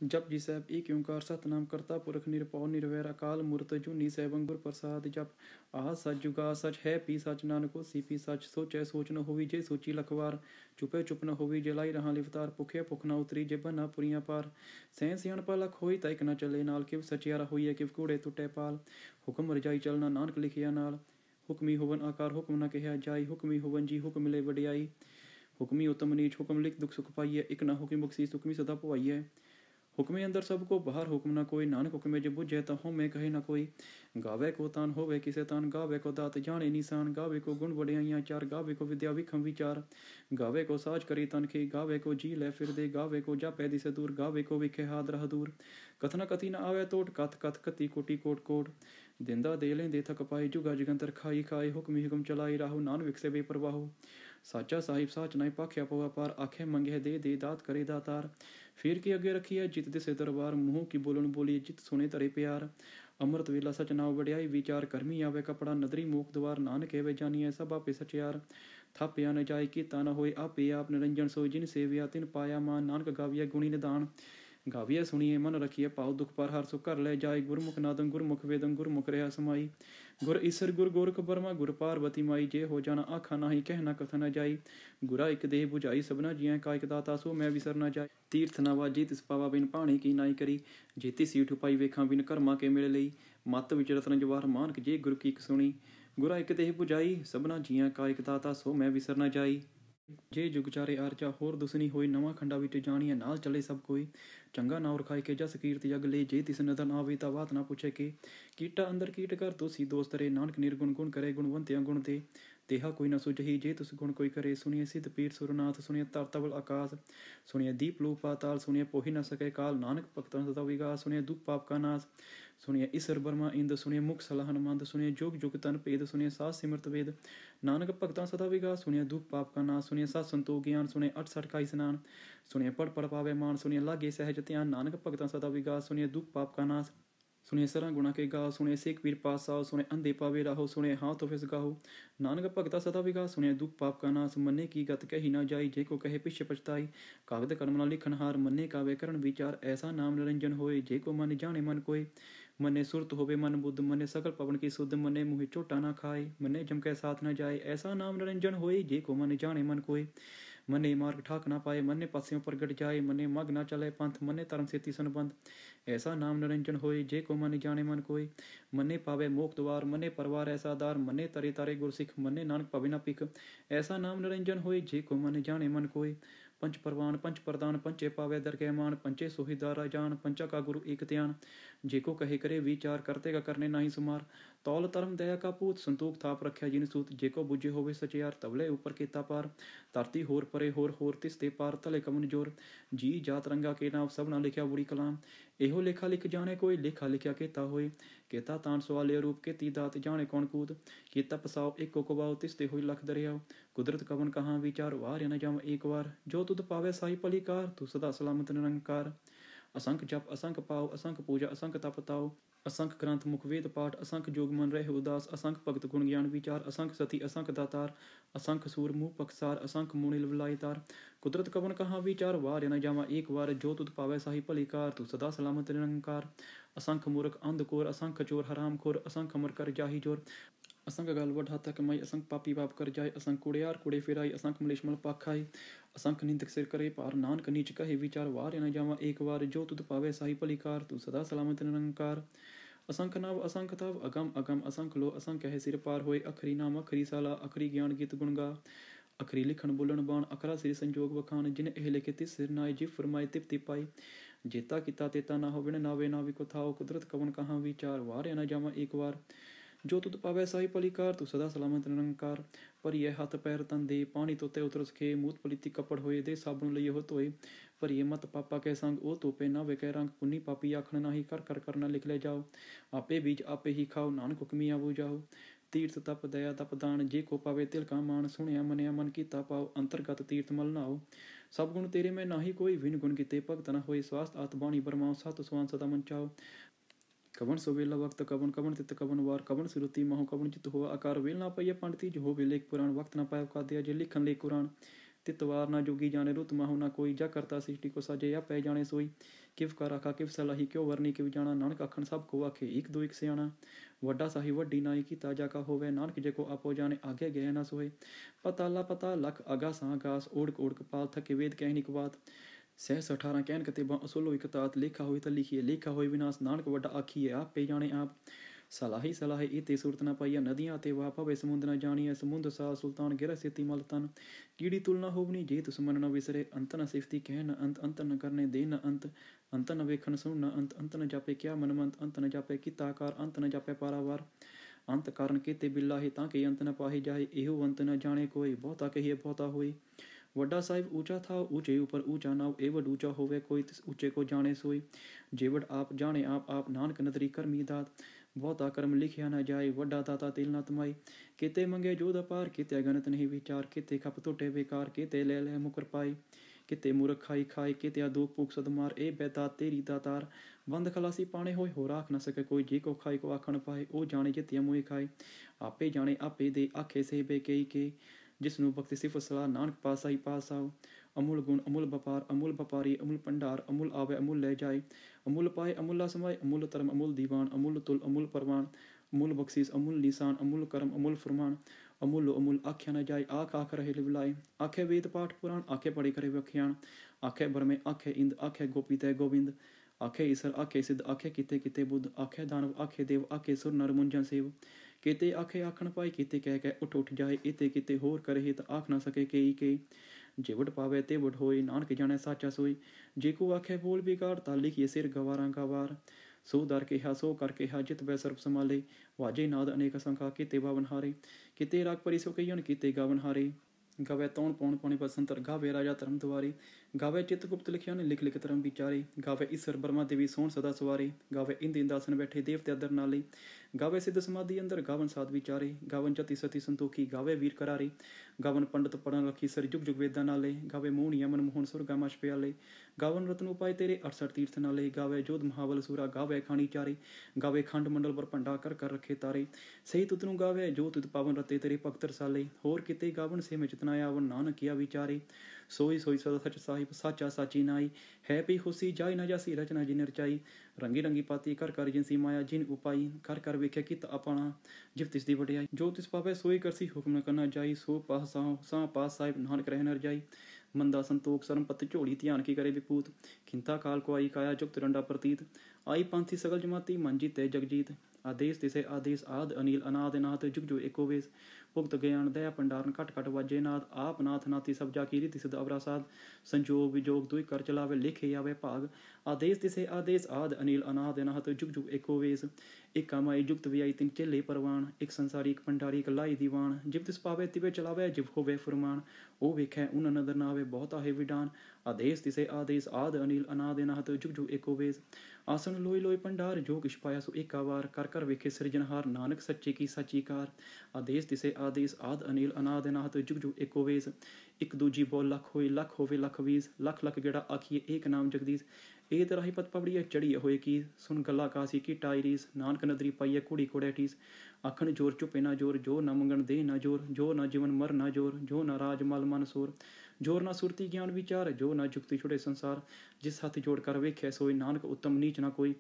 जप जी साहब एक ओंकार सतनाम करता पुरख निरभਉ निरवैर अकाल मूरत जुनी सैभं गुर प्रसाद जप आह सच जुगा सच है पी सच नानक होसी पी सच सोचै सोच न होवी जे सोची लखवार चुपै चुप न होवी जे लाई रहा लिवतार भुखे भुख न उतरी जे बना पुरियां पार सैं सियाणपा लख होई तैक न चले नाल किव सचियारा होईए किव कूड़े टुटे पाल हुक्म रजाई चलना नानक लिखिया नाल हुक्मी होवन आकार हुक्म न कहा जाई हुक्मी होवन जी हुक्म ले वडियाई हुक्मी उत्तम नीच हुक्म लिख दुख सुख पाइए एक न हुक्म बख्शी सुखमी सदा पवाइए हुक्मे अंदर सबको बाहर हुक्म न कोई नानक हुक्मे जो बुझे तो हों में कहे न कोई गावे को तान होवे किसे तान गावे को दात जाने निशान गावे को गुण बढ़िया चार गावे को विद्या विखम विचार गावे को साज करी तन के गावे को जी ले फिर दे गावे को जा पैदी से दूर गावे को विखे हाथ रह दूर कथना कथी न आवे तोट कथ कथ कति कोटि कोट कोट दिंदा दे लें दे थक पाई जुगा जुगंतर खाई खाए हुक्म हुक्म चलाई राहु नान विकसे बेपरवाहु साचा साहिब साच नहीं पाख्या पवा पार आखे मंगे दे दात करे दातार फिर के अगे रखी है जित दिसे दरबार मुँह की बोलन बोली जित सुने तरे प्यार अमृत वेला सच नाव बड़ियाई विचार कर्मी आवे कपड़ा नदरी मूक द्वार नानक एवे जानिए सब आपे सचियार थापिया न जाय की ताना होए आपे आप निरंजन सोई जिन सेविया तिन पाया मान नानक गाविया गुणी निदान गाविया सुनिए मन रखिए पाओ दुख पर हर सुख कर ले जाए गुरमुख नादम गुरमुख वेदम गुरमुख रहा समाई गुर ईसर गुर गोरख बर्मा गुर पार्वती माई जे हो जाना आखा नाही कहना कथ न जाई गुरा एक देह बुझाई सबना जिया कायक दाता सो मैं विसर न जाए तीर्थ नवा जीत पावा बिन पाणी की नाई करी जेती सीठ उपाई वेखा बिन कर्मा के मिल लई मत विच रतन जवाहर मानक जे गुरु की सुनी गुरा एक देह बुझाई सबना जिया कायक दाता सो मैं विसर न जाई जे जुग चारे आरचा होर दुसनी होई नवा खंडा विच जानिए नाल चले सब कोई चंगा नाव रखाए के जस कीर्ति जग ले जे तिस नदर ना आवे ता बात ना पूछे के कीटा अंदर कीट कर तो सी दोस्त रे नानक निर्गुण गुण करे गुणवंत गुण दे तेहा कोई न सुझही जे तुस गुण कोई करे सुनिए सिद्ध पीर सुरनाथ सुनिए तर तबल आकाश सुनिए दीप लो पाताल सुनिए पोही न सके काल नानक भक्तन सदा विगास सुनिए दुख पाप का नाश सुनिए ईसर बर्मा इंद सुनिए मुख सलाहन मंद सुनिए जोग जुग तन पेद सुनिए सास सिमरत वेद नानक भक्तां सदा विगास सुनिए दुख पाप का नाश सुनिए सत संतोख ज्ञान सुनिए 68 का स्नान सुनिए पढ़ पावे मान सुनिए लागे सहज ध्यान नानक भक्तां सदा विगास सुनिए दुख पाप का नाश सुनिए सरा गुणा के गाओ सुनिए सिख पीर पास आओ सुनिए अंधे पावे राहो सुनिए हाथ फिस गाहो नानक भगता सदा विगास सुनिए दुख पाप का नाश मन्ने की गत कही ना जाई जे को कहे पिछ पछताई कागद कर्म न लिखन हार मन्ने का व्याकरण विचार ऐसा नाम निरंजन होए जे को मन जाने मन कोय मने सुरत होवे मन बुद्ध मने सकल पवन की शुद्ध मने मुँह चोटा ना खाए मने जम के साथ न जाए ऐसा नाम निरंजन होए जे को मन जाने मन कोय मने मार्ग ठाक ना पाए मने पासियों पर गट जाए मने मग ना चले पंथ मने धर्म से तिसन बंद ऐसा नाम निरंजन होए जे को मन जाने मन कोय मने पावे मोक्ष द्वार मने परवार ऐसा दार मने तरे तारे गुरसिख मने नानक पवे ना पिख ऐसा नाम निरंजन होए जे को मन जाने मन कोय पंच परवान पंच प्रदान पंचे पावे दर के मान पंचे सोहिदारा जान पंचा का गुरु एक त्यान जेको कहे करे विचार करते का करने नाही सुमार तौल धर्म दया का पूत संतोख थाप रख्या जिन सूत जेको बुझे होवे सचियार तबले ऊपर केता पार धरती होर परे होर तिसते पार तले कमन जोर जी जात रंगा के नाम सब ना लिखा बुरी कलाम एहो लेखा लिख जाने कोई लेखा लिखा केता होए केता तान सवाले रूप के ती दात जाने कौन कूद केता पसाओ एक को कबाओ तिसते हुई लख दरियाओ कुदरत कवन कहाँ विचार वार न जाम एक बार जो तुद पावे साई पलिकार तू सदा सलामत निरंकार असंख जप असंख पाओ असंख पूजा असंख तप ताओ असंख ग्रंथ मुख वेद पाठ असंख जोग मन रहे उदास असंख भगत गुण ज्ञान विचार असंख सती असंख दातार असंख सूर मुँह पक्षार असंख मुनिल विलायतार कुदरत कवन कहाँ विचार वार न जावा एक बार जो तुद पावे साही भलिकार तू सदा सलामत निरंकार असंख मूर्ख अंधकोर असंख चोर हराम खोर असंख अमर कर जाही जोर असंख गल बढ़ाता कमाई असंख पापी बाप कर जाए असंख कुड़ियार कुड़े फिराई असंख मलेशमल पाखाई असंख निंदक सिर करे पार नानक नीच कहे विचार वार न जावा एक बार जो तुद पावे साही भलिकार तू सदा सलामत निरंकार असंख नाव असंख तव अगम अगम असंख लो असंख है सिर पार होए अखरी नाम अखरी साला अखरी ज्ञान गीत गुण गा अखरी लिखन बोलन बाण अखरा सिर संजोग बखान जिन एह लिखे तिस सिर नाय जिफ फरमाए तिप तिपाई जेता किता तेता ना हो बिन नावे नावी को थाओ कुदरत कवन कहाँ विचार वार न जावा एक बार जो तुद पावे साही पलिकार तू सदा सलामत निरंकार पर यह हाथ पैर तन दे पानी तोते उतर सके मूत पलिति कपड़ होए दे साबुन लइए हो तोए पर ये मत पापा के संग ओ तोपे ना वे कह रंग पुन्नी पापी आखन नाही कर कर करना लिख ले जाओ आपे बीज आपे ही खाओ नानक हुक्मी आवो जाओ तीर्थ तप दया तप दान जे को पावे तिल का मान सुनिया मनिया मन कीता पाओ अंतर्गत तीर्थ मल नाओ सब गुण तेरे में नाही कोई विन गुण किते भगत न होए स्वास्थ्य आत्माणी बरमाओ सत सुवान सदा मन चाओ कवन सुवेला वक्त कवन कवन तित कवन वार कवन सुरुति महो कवन चित हुआ आकार वेल ना पाइए पंडिती जो हो वेले पुराण वक्त ना पाए का दिया जे लिखन ले कुरान तितवार ना जोगी जाने रुत माहु ना कोई, जा करता सृष्टि को साजे या पै जाने सोई। किव कर आखा किव सलाही क्यों वरनी किव जाना, नानक आखण सब को आखे एक दो एक सियाणा। वड्डा साही वड्डी नाई की ताजा का होवे, नानक जेको आपो जाने आगे गए ना सोए। पताला पता लख अगा सा गास, ओढ़ ओढ़ कपाल थके वेद कहनी बात। 618 कहन कतेबा असोलो इकतात, लेखा होई त लिखिए लेखा होई विनाश, नानक वड्डा आखिए आप पे जाने आप। सलाही सलाहे इते सूरत न पाइया, नदियाँ ते वाह पवे समुंद न जानिए। समुंद सा सुल्तान गिर सेती मल तन, कीड़ी तुलना होवनी जे तुस मन न विसरे। अंत न सिफती कह न अंत, अंत न करने दे न अंत। अंत न वेखन सुन न अंत, अंत न जापे क्या मनमंत। अंत न जापे किताकार, अंत न जापे पारावार। अंत कारण केते बिल्लाहे, ताके अंत न पाहे जाए। एहो अंत न जाने कोई, बहुता कहिए बहुता होई। वड्डा साहिब ऊंचा था ऊंचे ऊपर ऊंचा नाव, एवड ऊंचा होवे कोई तिस ऊंचे को जाने सोई। जेवड आप जाने आप नानक नदरी करमी दात। बहुता कर्म लिखिया न जाए, वड्डा दाता तिल न तमाई। केते मंगे जोध अपार, केते गणत नहीं विचार। केते खप टोटे बेकार, केते ले मुकर पाई। किते मूर्ख खाई खाए, केते दुख पुख सदमार। ए बैदात तेरी दातार, बंद खलासी पाने होए। हो राख न सके कोई, जे को खाई को आखण पाए। ओ जाने जितिया मोए खाए, आपे जाने आपे दे। आखे से बेकई के, जिसनु भक्ति सिफ सलाह, नानक पासाई पासाओ। अमूल गुण अमूल बपार, अमूल बपारी अमूल भंडार। अमूल आवे अमूल ले जाए, अमूल पाए अमूला समाए। अमूल धर्म अमूल दीवान, अमूल तुल अमूल परवान। अमूल बख्शीस अमूल निशान, अमूल कर्म अमूल फरमान। अमूल अमूल आख्या न जाए, आख आख रहे लिवलाए। आखे वेद पाठ पुराण, आखे पढ़े करे व्याख्यान। आखे ब्रह्मे आखे इंद, आखे गोपी तय गोविंद। आखे ईसर आखे सिद्ध, आखे किते किते बुद्ध। आखे दानव आखे देव, आखे सुर नर मुंजन सेव। केते आखे आखण पाए, केते कह उठ उठ जाए। इते किते होर करे त आख न सके केई के। जेवड पावे तेवड होए, नानक जाने साचा सोई। जेको आखे बोल बिगाड़, ता लिखिए सिर गवारा गवार। सो दर केहा सो कर केहा, जित बै सर्ब संभाले। वाजे नाद अनेक संखा, किते बावन हारे। किते राग परि सो कहियन, किते गावन हारे। गावे तौण पौण पाणी बसंतर, गावे राजा धर्म द्वारे। गावे चित्रगुप्त लिखियन, लिख लिख धर्म विचारे। गावे ईसर ब्रह्मा देवी सोण सदा सवारे। गावे इंद इंदासन बैठे देवते अदर नाले। गावे सिद्ध समाधि अंदर, गावन साध विचारे। गावन जति सती संतोखी, गावे वीर करारे। गावन पंडित पढ़न रखी, सर जुग जुग वेदा नाले। गावे मोहन यमन मोहन सुर गामाश प्याले। गावन रत्न उपाय तेरे 68 तीर्थ नाले। गावे जोध महाबल सूरा, गावे खानी चारे। गावे खंड मंडल पर भंडा कर कर रखे तारे। सही तुतनु गावे, जो तुत पावन रते तेरे भगत रसाले। होर किते गावन से में चितना आवन, नानक किया विचारे। सोई सोई सदा सच साहिब, साचा साची नाई। है पी खुशी जाय न जासी, रचना जिन रचाई। रंगी रंगी पाती कर कर जिनसी माया, जिन उपाई। कर कर वेख्या कित अपना, जिव तिस दी वडियाई। जो तिस पावे सोई करसी, हुक्म न करना जाई। सो पास सा पास साहिब, नानक रह नर जाई। मंदा संतोख सरम पत झोड़ी, ध्यान की करे विपूत। खिंता काल को आई काया, जुगत रंडा प्रतीत। आई पंथी सगल जमाती, मन जीते जगजीत। आदेश तिसे आदेश, आद अनिल अनाद नाथ। जुग जुग एको वेश, भुगत ज्ञान दया भंडारण। कट कट वाजे नाथ, आप नाथ नाथी सब जाकी। रीति सिद्ध अवरासाद, संजोग विजोग दुई कर चलावे। लिखे आवे भाग, आदेश तिसे आदेश, आद अनिल अनाद नाथ। जुग जुग एको वेश, एक माई जुगत व्याई तिन चेले परवान। एक संसारी एक भंडारी, एक लाई दीवान। जिव तिस पावे तिवे चलावे, जिव होवे फुरमान। ओ वेखै उन नदर नावे, बहुत आहे विडान। आदेश तिसे आदेश, आद अनिल अनाद नाथ। जुग जुग एको वेश, आसन लोई लोई भंडार। जो किश पाया सो एका वार, कर कर वेखे सिरजनहार। नानक सच्चे की साची कार। आदेश तिसे आदेश, आद अनिल अनाद नाथ। जुग जुग एको वेश, एक दूजी बोल लख होई, लख होवे लख बीस। लख लख गेड़ा आखिए, एक नाम जगदीश। ए तराही पत पबड़िया चढ़िए होए की, सुन गला कासी की टाई रीस। नानक नदरी पाइए कुड़ी कोड़े ठीस। आखन जोर चुपे ना जोर, जो न मंगन दे न जोर। जो न जीवन मर न जोर, जो न राज मल मन सोर। जोर न सुरती ज्ञान विचार, जो न जुगती छुड़े संसार। जिस हाथ जोड़ कर वेखे सोई, नानक उत्तम नीच न कोई।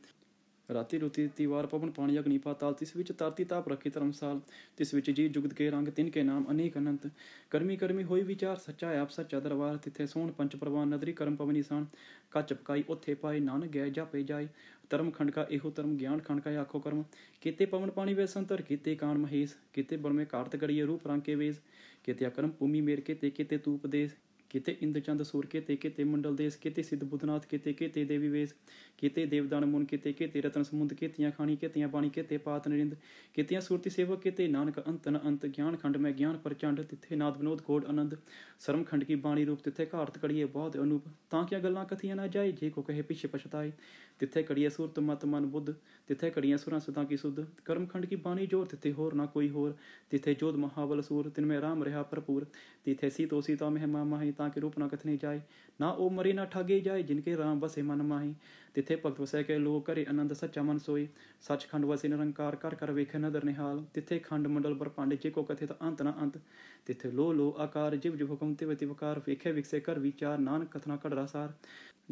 राती रुती तिवार पवन पानी अग्नि पाताल, तिस विच तारती ताप रखी धर्मसाल। तिस विच जी जुगत के रंग, तिनके नाम अनेक अनंत। करमी करमी होई विचार, सच्चा आप सच्चा दरबार। तिथे सोहण पंच प्रवान, नदरी करम पवनी सान। कच पकाई ओथे पाए, नानक गए जापे जाए। धर्म खंड का एहो धर्म, ज्ञान खंड का आखो कर्म। केते पवन पानी वे संतर, केते कान महेश। केते बड़ में कार्त गड़िए रूप रंग के वेश। केते अकर्म भूमि मेर, केते केते तूप देश। केते इंद्र चंद सूर, केते केते मंडल देश। केते सिद्ध बुधनाथ, केते केते देवी वेश। केते देवदान मुन, केते केते रतन समुंद। केतियां खानी केतियां बाणी, केते पात नरिंद। केतियां सुरति सेवक, केते नानक अंत न अंत। ज्ञान खंड में ज्ञान प्रचंड, तिथे नाद विनोद घोड़ आनंद। शर्म खंड की बाणी रूप, तिथे घाड़त कड़िए बहुत अनूप। तां क्या गल्लां कथियां ना जाए, जे को कहे पिछे पछताए। तिथे कड़िए सुरत मत मन बुद्ध, तिथे कड़ियां सुरां सुतां की सुध। कर्म खंड की बाणी जोर, तिथे होर ना कोई होर। तिथे जोध महाबल सूर, तिनमें राम रहा भरपूर। तिथे सीतो सीता महिमा माही, ताकि रूप ना कथने जाए। ना ओ मरी ना ठागे जाए, जिनके राम बसे मन माही। तिथे भगत वसै के लोग, करे आनंद सच्चा मन सोई। सचखंड वसे निरंकार, कर कर वेखे नदर निहाल। तिथे खंड मंडल ब्रह्मांड, जे को कथे अंत न अंत। तिथे लो लो आकार, जिव जिव हुकम तिव तिवकार। वेखे विकसे कर विचार, नानक कथना कड़रा सार।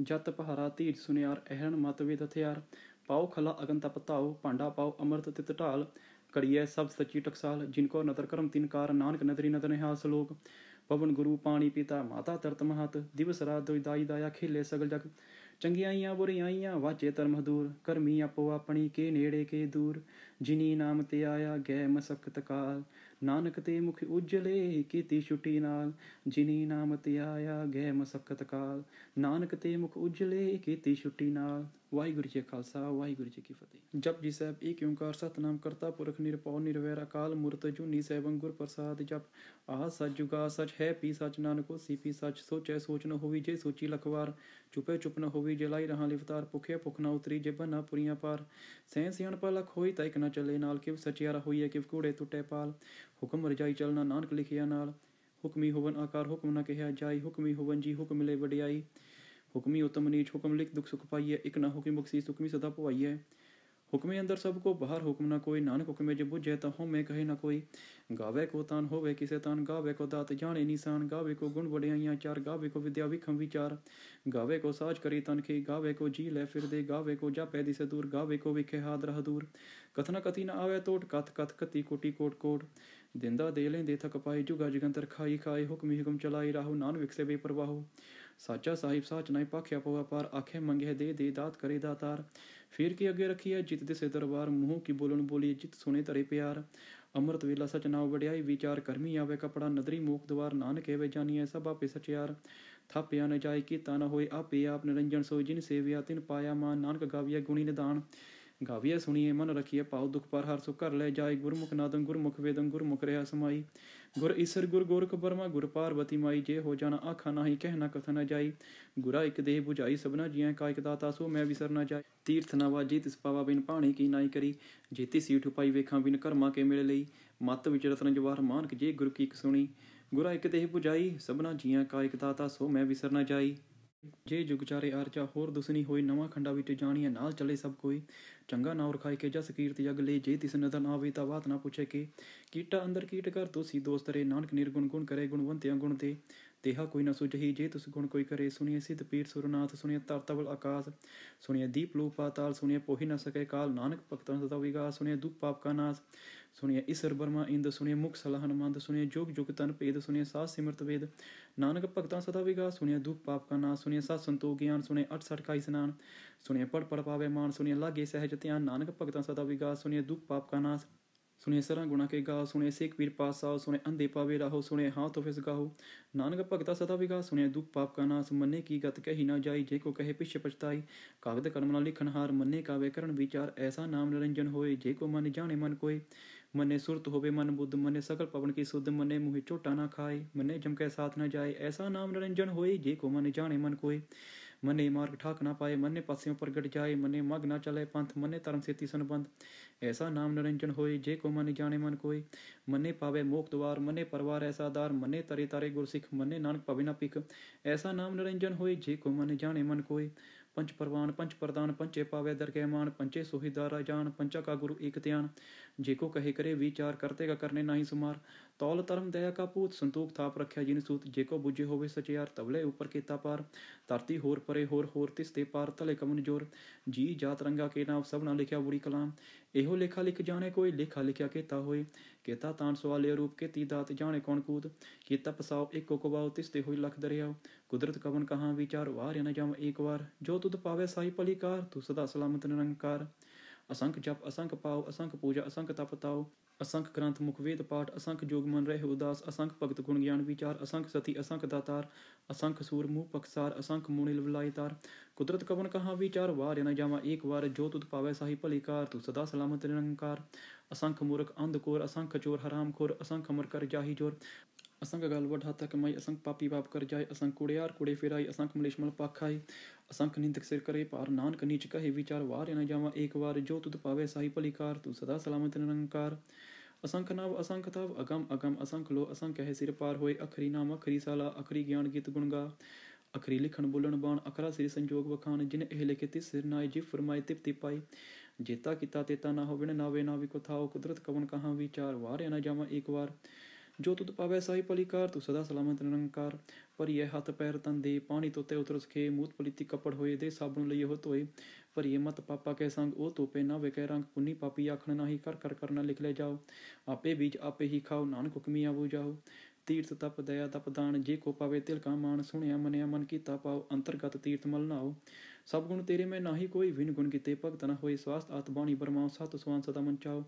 जत पहारा तीर सुनियार, अहरण मत वेद हथियार। पाओ खला अगन तप ताओ, भांडा पाओ अमृत तित ढाल। कड़ियै सब सच्ची टकसाल, जिनको नदर करम तिनकार। नानक नदरी नदर निहाल सलोक। पवन गुरु पानी पिता, माता तरत महत। दिवस रात दुई दाई दाया, खेले सगल जग। चंगियाइयां बुरियाइयां, वाचे धर्म दूर। करमी आपो अपनी, के नेड़े के दूर। जिनी नाम ते आया, गै मसकत काल। नानक ते मुख उजले, कीती छुट्टी नाल। जिनी नाम ते आया, गै मसकत काल। नानक ते मुख उजले, कीती छुट्टी नाल। वाहिगुरू जी खालसा, वाहिगुरू जी की फतेह। जपजी ਸਾਹਿਬ ਏਕ ਓਂਕਾਰ ਸਤਿਨਾਮ ਕਰਤਾ ਪੁਰਖ ਨਿਰਭਉ ਨਿਰਵੈਰ ਅਕਾਲ ਮੂਰਤ ਜੂਨੀ ਸੈਭੰ ਗੁਰ ਪ੍ਰਸਾਦ। ਜਪ ਆਹ ਸਚ ਜੁਗਾ ਸਚ ਹੈ ਪੀ ਸਚ, ਨਾਨਕ ਹੋਸੀ ਪੀ ਸਚ। ਸੋਚੈ ਸੋਚ ਨ ਹੋਵੀ, ਜੇ ਸੋਚੀ ਲਖਵਾਰ। ਚੁਪੈ ਚੁਪ ਨ ਹੋਵੀ, ਜੇ ਲਾਈ ਰਹਾ ਲਿਵਤਾਰ। ਭੁਖਿਆ ਭੁਖ ਨ ਉਤਰੀ, ਜੇ ਬੰਨਾ ਪੁਰੀਆਂ ਪਾਰ। ਸੈਂ ਸਿਆਣਪਾ ਲਖ ਹੋਈ, ਤਾਂ ਇਕ ਨ ਚੱਲੇ ਨਾਲ। ਕਿਵ ਸਚਿਆਰਾ ਹੋਈਐ, ਕਿਵ ਕੂੜੇ ਟੁੱਟੇ ਪਾਲ। ਹੁਕਮ ਰਜਾਈ ਚਲਣਾ, ਨਾਨਕ ਲਿਖਿਆ ਨਾਲ। ਹੁਕਮੀ ਹੋਵਨ ਆਕਾਰ, ਹੁਕਮ ਨ ਕਿਹਾ ਜਾਈ। ਹੁਕਮੀ ਹੋਵਨ ਜੀ, ਹੁਕਮ ਮਿਲੇ ਵਡਿਆਈ। ਹੁਕਮੀ ਉਤਮ ਨੀਚ, ਹੁਕਮ ਲਿਖ ਦੁਖ ਸੁਖ ਪਾਈਐ। ਇਕ ਨਾ ਹੁਕਮੀ ਬਖਸ਼ੀਸ, ਹੁਕਮੀ ਸਦਾ ਭਵਾਈਐ। ਹੁਕਮੇ ਅੰਦਰ ਸਭ ਕੋ, ਬਾਹਰ ਹੁਕਮ ਨਾ ਕੋਈ। ਨਾਨਕ ਹੁਕਮੇ ਜੇ ਬੁਝੈ, ਤਾਂ ਹਉਮੈ ਕਹੇ ਨਾ ਕੋਈ। ਗਾਵੇ ਕੋ ਤਾਨ, ਹੋਵੇ ਕਿਸੇ ਤਾਨ। ਗਾਵੇ ਕੋ ਦਾਤ, ਜਾਣੇ ਨਿਸ਼ਾਨ। ਗਾਵੇ ਕੋ ਗੁਣ ਵਡਿਆਈਆਂ ਚਾਰ। ਗਾਵੇ ਕੋ ਵਿਦਿਆ ਵਿਖਮ ਵਿਚਾਰ। ਗਾਵੇ ਕੋ ਸਾਜ ਕਰੀ ਤਨਖੀ। ਗਾਵੇ ਕੋ ਜੀ ਲੈ ਫਿਰਦੇ। ਗਾਵੇ ਕੋ ਜਾਪੈ ਦਿਸੈ ਦੂਰ। ਗਾਵੇ ਕੋ ਵਿਖੇ ਹਾਦਰ ਹਦੂਰ। ਕਥਨਾ ਕਥੀ ਨ ਆਵੇ ਟੋਟ, ਕਥ ਕਥ ਕਤੀ ਕੋਟੀ ਕੋਟ ਕੋਟ। ਦਿੰਦਾ ਦੇ ਲੈਂਦੇ ਥਕ ਪਾਏ, ਜੁਗਾ ਜਗੰਤਰ ਖਾਈ ਖਾਏ। ਹੁਕਮੀ ਹੁਕਮ ਚਲਾਈ ਰਾਹੋ, ਨਾਨ ਵਿਕਸੇ ਬੇਪਰਵਾਹੋ। ਸਾਚਾ ਸਾਹਿਬ ਸਾਚ ਨਾਇ ਭਾਖਿਆ ਪਵਾ ਪਾਰ। ਆਖੇ ਮੰਗੇ ਦੇ ਦੇ, ਦਾਤ ਕਰੇ ਦਾਤਾਰ। ਫਿਰ ਕੀ ਅੱਗੇ ਰੱਖੀਐ, ਜਿਤ ਦਿਸੇ ਦਰਬਾਰ। ਮੂੰਹ ਕੀ ਬੋਲਣ ਬੋਲੀਏ, ਜਿਤ ਸੁਣੇ ਧਰੇ ਪਿਆਰ। ਅੰਮ੍ਰਿਤ ਵੇਲਾ ਸਚ ਨਾਉ ਵਡਿਆਈ ਵਿਚਾਰ। ਕਰਮੀ ਆਵੇ ਕਪੜਾ, ਨਦਰੀ ਮੂਖ ਦੁਆਰ। ਨਾਨਕ ਏਵੇਂ ਜਾਨੀਐ, ਸਭ ਆਪੇ ਸਚਿਆਰ। ਥਾਪਿਆ ਨ ਜਾਏ, ਕੀਤਾ ਨ ਹੋਏ, ਆਪੇ ਆਪ ਨਿਰੰਜਨ ਸੋਇ। ਜਿਨ ਸੇਵਿਆ ਤਿਨ ਪਾਇਆ ਮਾਨ। ਨਾਨਕ ਗਾਵੀਐ ਗੁਣੀ ਨਿਦਾਨ। ਗਾਵੀਐ ਸੁਣੀਏ ਮਨ ਰਖੀਐ, ਭਾਉ ਦੁਖ ਪਰ ਹਰ ਸੁ ਘਰ ਲੈ ਜਾਏ। ਗੁਰਮੁਖ ਨਾਦੰ ਗੁਰਮੁਖ ਵੇਦੰ, ਗੁਰਮੁਖ ਰਿਹਾ ਸਮਾਈ। ਗੁਰ ਈਸਰ ਗੁਰ ਗੋਰਖ ਬਰਮਾ, ਗੁਰ ਪਾਰਬਤੀ ਮਾਈ। ਜੇ ਹੋ ਜਾਣਾ ਆਖਾ ਨਾਹੀ, ਕਹਿ ਨਾ ਕਥ ਨ ਜਾਈ। ਗੁਰਾ ਇਕ ਦੇਹ 부ਝਾਈ, ਸਭਨਾ ਜੀਆਂ ਕਾ ਇਕ ਦਾਤਾ। ਸੋ ਮੈਂ ਵਿਸਰ ਨ ਜਾਏ। ਤੀਰਥ ਨਾ ਵਾਜੀ, ਤਿਸ ਪਾਵਾ ਬਿਨ ਪਾਣੀ ਕੀ ਨਾਈ ਕਰੀ। ਜੇਤੀ ਸੀਠ ਉਪਾਈ, ਵੇਖਾਂ ਬਿਨ ਕਰਮਾ ਕੇ ਮਿਲ ਲਈ। ਮੱਤ ਵਿੱਚ ਰਤਨ ਜਵਾਹਰ, ਮਾਨਕ ਜੇ ਗੁਰ ਕੀ ਇਕ ਸੁਣੀ। ਗੁਰਾ ਇਕ ਦੇਹ 부ਝਾਈ, ਸਭਨਾ ਜੀਆਂ ਕਾ ਇਕ ਦਾਤਾ। ਸੋ ਮੈਂ ਵਿਸਰ ਨ ਜਾਈ। ਜੇ ਜੁਗ ਚਾਰੇ ਆਰਚਾ, ਹੋਰ ਦੁਸਨੀ ਹੋਈ। ਨਵਾਂ ਖੰਡਾ ਵਿੱਚ ਜਾਣੀਐ, ਨਾਲ ਚੱਲੇ ਸਭ ਕੋਈ। ਚੰਗਾ ਨਾਉ ਰਖਾਇ ਕੇ, ਜਸ ਕੀਰਤ ਜਗ ਲੈ। ਜੇ ਤਿਸ ਨਦਰ ਨਾ ਆਵੇ, ਤਾਂ ਬਾਤ ਨਾ ਪੁੱਛੇ ਕੇ। ਕੀਟਾ ਅੰਦਰ ਕੀਟ ਕਰ, ਦੋਸੀ ਦੋਸਤ ਰੇ। ਨਾਨਕ ਨਿਰਗੁਣ ਗੁਣ ਕਰੇ, ਗੁਣਵੰਤਿਆਂ ਗੁਣ ਤੇ। ਤੇਹਾ ਕੋਈ ਨਾ ਸੁਝਹੀ, ਜੇ ਤੁਸ ਗੁਣ ਕੋਈ ਕਰੇ। ਸੁਣੀਏ ਸਿੱਧ ਪੀਰ ਸੁਰਨਾਥ, ਸੁਣੀਏ ਧਰ ਤਵਲ ਆਕਾਸ। ਸੁਣੀਏ ਦੀਪ ਲੋ ਪਾਤਾਲ, ਸੁਣੀਏ ਪੋਹੀ ਨ ਸਕੇ ਕਾਲ। ਨਾਨਕ ਭਗਤਨ ਸਦਾ ਵਿਗਾਸ, ਸੁਣੀਏ ਦੁਖ ਪਾਪ ਕਾ ਨਾਸ। ਸੁਣੀਏ ਈਸਰ ਬਰਮਾ ਇੰਦ, ਸੁਣੀਏ ਮੁਖ ਸਲਾਹਨ ਮੰਦ। ਸੁਣੀਏ ਜੁਗ ਜੁਗ ਤਨ ਭੇਦ, ਸੁਣੀਏ ਸਾਧ ਸਿਮਰਤ ਵੇਦ। ਨਾਨਕ ਭਗਤਾਂ ਸਦਾ ਵਿਗਾਸ, ਸੁਣੀਏ ਦੁਖ ਪਾਪ ਕਾ ਨਾਸ। ਸੁਣੀਏ ਸਤ ਸੰਤੋਖ ਗਿਆਨ, ਸੁਣੀਏ ਅਠ ਸਠ ਕਾ ਇਸਨਾਨ। ਸੁਣੀਏ ਪੜ ਪੜ ਪਾਵੇ ਮਾਨ, ਸੁਣੀਏ ਲਾਗੇ ਸਹਿਜ ਧਿਆਨ। ਨਾਨਕ ਭਗਤਾਂ ਸਦਾ ਵਿਗਾਸ, ਸੁਣੀਏ ਦੁਖ ਪਾਪ ਕਾ ਨਾਸ। ਸੁਣੀਏ ਸਰਾਂ ਗੁਣਾ ਕੇ ਗਾਓ, ਸੁਣੀਏ ਸੇਖ ਪੀਰ ਪਾਸਾਓ। ਸੁਣੀਏ ਅੰਧੇ ਪਾਵੇ ਰਾਹੋ, ਸੁਣੀਏ ਹਾਂ ਤੋ ਫਿਸ ਗਾਹੋ। ਨਾਨਕ ਭਗਤਾ ਸਦਾ ਵਿਗਾਸ, ਸੁਣੀਏ ਦੁਖ ਪਾਪ ਕਾ ਨਾਸ। ਮੰਨੇ ਕੀ ਗਤ ਕਹੀ ਨਾ ਜਾਈ, ਜੇ ਕੋ ਕਹੇ ਪਿਛ ਪਛਤਾਈ। ਕਾਗਦ ਕਲਮ ਨਾ ਲਿਖਣ ਹਾਰ, ਮੰਨੇ ਕਾਵੇ ਕਰਨ ਵਿਚਾਰ। ਐਸਾ ਨਾਮ ਨਿਰੰਜਨ ਹੋਏ, ਜੇ ਕੋ ਮਨ ਜਾਣੇ ਮਨ ਕੋਏ। ਮੰਨੇ ਸੁਰਤ ਹੋਵੇ ਮਨ ਬੁੱਧ, ਮੰਨੇ ਸਕਲ ਪਵਨ ਕੀ ਸੁਧ। ਮੰਨੇ ਮੂੰਹੇ ਝੋਟਾ ਨਾ ਖਾਏ, ਮੰਨੇ ਜਮਕੈ ਸਾਥ ਨਾ ਜਾਏ। ਐਸਾ ਨਾਮ ਨਿਰੰਜਨ ਹੋਏ, ਜੇ ਕੋ ਮਨ ਜਾਣੇ ਮਨ ਕੋਏ। ਮੰਨੇ ਮਾਰਗ ਠਾਕ ਨਾ ਪਾਏ, ਮੰਨੇ ਪਾਸਿਓਂ ਪ੍ਰਗਟ ਜਾਏ। ਮੰਨੇ ਮਗ ਨਾ ਚਲੇ ਪੰਥ, ਮੰਨੇ ਧਰਮ ਸੇਤੀ ਸੰਬੰਧ। ਐਸਾ ਨਾਮ ਨਿਰੰਜਨ ਹੋਏ, ਜੇ ਕੋ ਮਨ ਜਾਣੇ ਮਨ ਕੋਏ। ਮੰਨੇ ਪਾਵੇ ਮੋਖ ਦੁਆਰ, ਮੰਨੇ ਪਰਵਾਰ ਐਸਾ ਦਾਰ। ਮੰਨੇ ਤਰੇ ਤਾਰੇ ਗੁਰਸਿੱਖ, ਮੰਨੇ ਨਾਨਕ ਭਵੇ ਨਾ ਭਿਖ। ਐਸਾ ਨਾਮ ਨਿਰੰਜਨ ਹੋਏ, ਜੇ ਕੋ ਮਨ ਜਾਣੇ ਮਨ ਕੋਏ। ਪੰਚ ਪਰਵਾਨ ਪੰਚ ਪ੍ਰਦਾਨ, ਪੰਚੇ ਪਾਵੇ ਦਰਗਹਿ ਮਾਨ। ਪੰਚੇ ਸੋਹੀਦਾਰਾ ਜਾਨ, ਪੰਚਾ ਕਾ ਗੁਰੂ ਏਕ ਧਿਆਨ। ਜੇ ਕੋ ਕਹੇ ਕਰੇ ਵਿਚਾਰ, ਕਰਤੇ ਕਾ ਕਰਨੇ ਨਾਹੀ ਸੁਮਾਰ। ਤੌਲ ਧਰਮ ਦਇਆ ਕਾ ਪੂਤ, ਸੰਤੋਖ ਥਾਪ ਰੱਖਿਆ ਜਿਨ ਸੂਤ। ਜੇ ਕੋ ਬੁੱਝੇ ਹੋਵੇ ਸਚਿਆਰ, ਤਵਲੇ ਉੱਪਰ ਕੀਤਾ ਪਾਰ। ਧਰਤੀ ਹੋਰ ਪਰੇ ਹੋਰ ਹੋਰ, ਤਿਸ ਤੇ ਪਾਰ ਤਲੇ ਕਮਨ ਜੋਰ। ਜੀ ਜਾਤ ਰੰਗਾ ਕੇ ਨਾਮ, ਸਭਨਾ ਲਿਖਿਆ ਬੁਰੀ ਕਲਾਮ। ਇਹੋ ਲੇਖਾ ਲਿਖ ਜਾਣੇ ਕੋਈ, ਲੇਖਾ ਲਿਖਿਆ ਕੀਤਾ ਹੋਏ। ਕੀਤਾ ਤਾਨ ਸਵਾਲਿਆ ਰੂਪ, ਕੀਤੀ ਦਾਤ ਜਾਣੇ ਕੌਣ ਕੂਤ। ਕੀਤਾ ਪਸਾਓ ਏਕੋ ਕਵਾਓ, ਤਿਸ ਤੇ ਹੋਈ ਲਖ ਦਰਿਆਓ। ਕੁਦਰਤ ਕਵਨ ਕਹਾਂ ਵਿਚਾਰ, ਵਾਰਿਆ ਨ ਜਾਮ ਏਕ ਵਾਰ। ਜੋ ਤੁਧ ਪਾਵੇ ਸਾਈ ਭਲੀ ਕਾਰ, ਤੂੰ ਸਦਾ ਸਲਾਮਤ ਨਿਰੰਕਾਰ। ਅਸੰਖ ਜਪ ਅਸੰਖ ਪਾਓ, ਅਸੰਖ ਪੂਜਾ ਅਸੰਖ ਤਪ ਤਾਓ। ਅਸੰਖ ਗ੍ਰੰਥ ਮੁਖ ਵੇਦ ਪਾਠ, ਅਸੰਖ ਜੋਗ ਮਨ ਰਹਿ ਉਦਾਸ। ਅਸੰਖ ਭਗਤ ਗੁਣ ਗਿਆਨ ਵਿਚਾਰ, ਅਸੰਖ ਸਤੀ ਅਸੰਖ ਦਾਤਾਰ। ਅਸੰਖ ਸੂਰ ਮੂਹ ਪਖਸਾਰ, ਅਸੰਖ ਮੂਣੀ ਲਵਲਾਈ ਤਾਰ। ਕੁਦਰਤ ਕਵਨ ਕਹਾਂ ਵਿਚਾਰ, ਵਾਰਿਆ ਨ ਜਾਵਾਂ ਏਕ ਵਾਰ। ਜੋ ਤੁਧ ਪਾਵੇ ਸਾਹੀ ਭਲੀ ਕਾਰ, ਤੂੰ ਸਦਾ ਸਲਾਮਤ ਨਿਰੰਕਾਰ। ਅਸੰਖ ਮੂਰਖ ਅੰਧ ਕੋਰ, ਅਸੰਖ ਚੋਰ ਹਰਾਮ ਖੋਰ। ਅਸੰਖ ਅਮਰ ਕਰ ਜਾਹੀ ਜੋਰ। ਅਸੰਖ ਗਲ ਵੱਡ ਹੱਥ ਕਮਾਈ, ਅਸੰਖ ਪਾਪੀ ਪਾਪ ਕਰ ਜਾਏ। ਅਸੰਖ ਕੁੜਿਆਰ ਕੁੜੇ ਫਿਰਾਈ, ਅਸੰਖ ਮਲੇਸ਼ ਮਲ ਪਾਖ ਖਾਈ। ਅਸੰਖ ਨਿੰਦਕ ਸਿਰ ਕਰੇ ਭਾਰ, ਨਾਨਕ ਨੀਚ ਕਹੇ ਵਿਚਾਰ। ਵਾਰਿਆ ਨ ਜਾਵਾਂ ਏਕ ਵਾਰ, ਜੋ ਤੁਧ ਪਾਵੇ ਸਾਹੀ ਭਲੀ ਕਾਰ, ਤੂੰ ਸਦਾ ਸਲਾਮਤ ਨਿਰੰਕਾਰ। असंख नव असंख तव अगम अगम असंख लो असंख है सिर पार होए अखरी नाम अखरी साला अखरी ज्ञान गीत गुण गा अखरी लिखण बोलण बाण अखरा सिर संजोग वखान जिन एह लिखे तिस सिर नाय जिव फरमाए तिप तिपाई जेता किता तेता ना हो बिन नावे नावी को थाओ कुदरत कवन कहाँ विचार वार न जावा एक बार जो तुद पावै साई पलिकार तू सदा सलामत निरंकार पर यह हाथ पैर तन दे पानी तोते उतर सखे मूत पलिति कपड़ होए दे साबुन लइए हो तोए पर ये मत पापा के संग ओ तोपे ना वे कह रंग पुन्नी पापी आखण नाही कर कर करना लिख ले जाओ आपे बीज आपे ही खाओ नानक हुक्मी आवो जाओ तीर्थ तप दया तप दान जे को पावे तिल का मान सुनिया मनिया मन कीता पाओ अंतर्गत तीर्थ मल नाओ सब गुण तेरे में नाही कोई विन गुण किते भगत न होए स्वास्थ्य आत बाणी बरमाओ सत सुवान सदा मन चाओ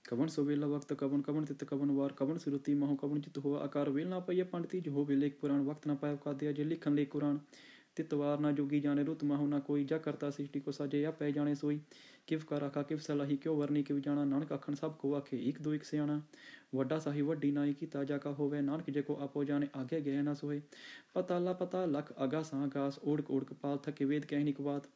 कवन सुवेला वक्त कवन कवन तित कवन वार कवन सुरुति महो कवन चित हुआ आकार वेल ना पाइया पंडिती जो हो लेख पुराण वक्त ना पाया का दिया जे लिखन ले कुरान तितवार ना जोगी जाने रुत माहु ना कोई जा करता सृष्टि को साजे या पै जाने सोई किव का राखा किव सलाही क्यों वरनी किव जाना नानक आखन सब को आखे एक दो एक सियाणा वड्डा साही वड्डी नाई की ताजा का होवे नानक जे को आपो जाने आगे गए ना सोए पताला पता लख आगास आगास ओढ़ ओढ़ कपाल थके वेद कहनिक बात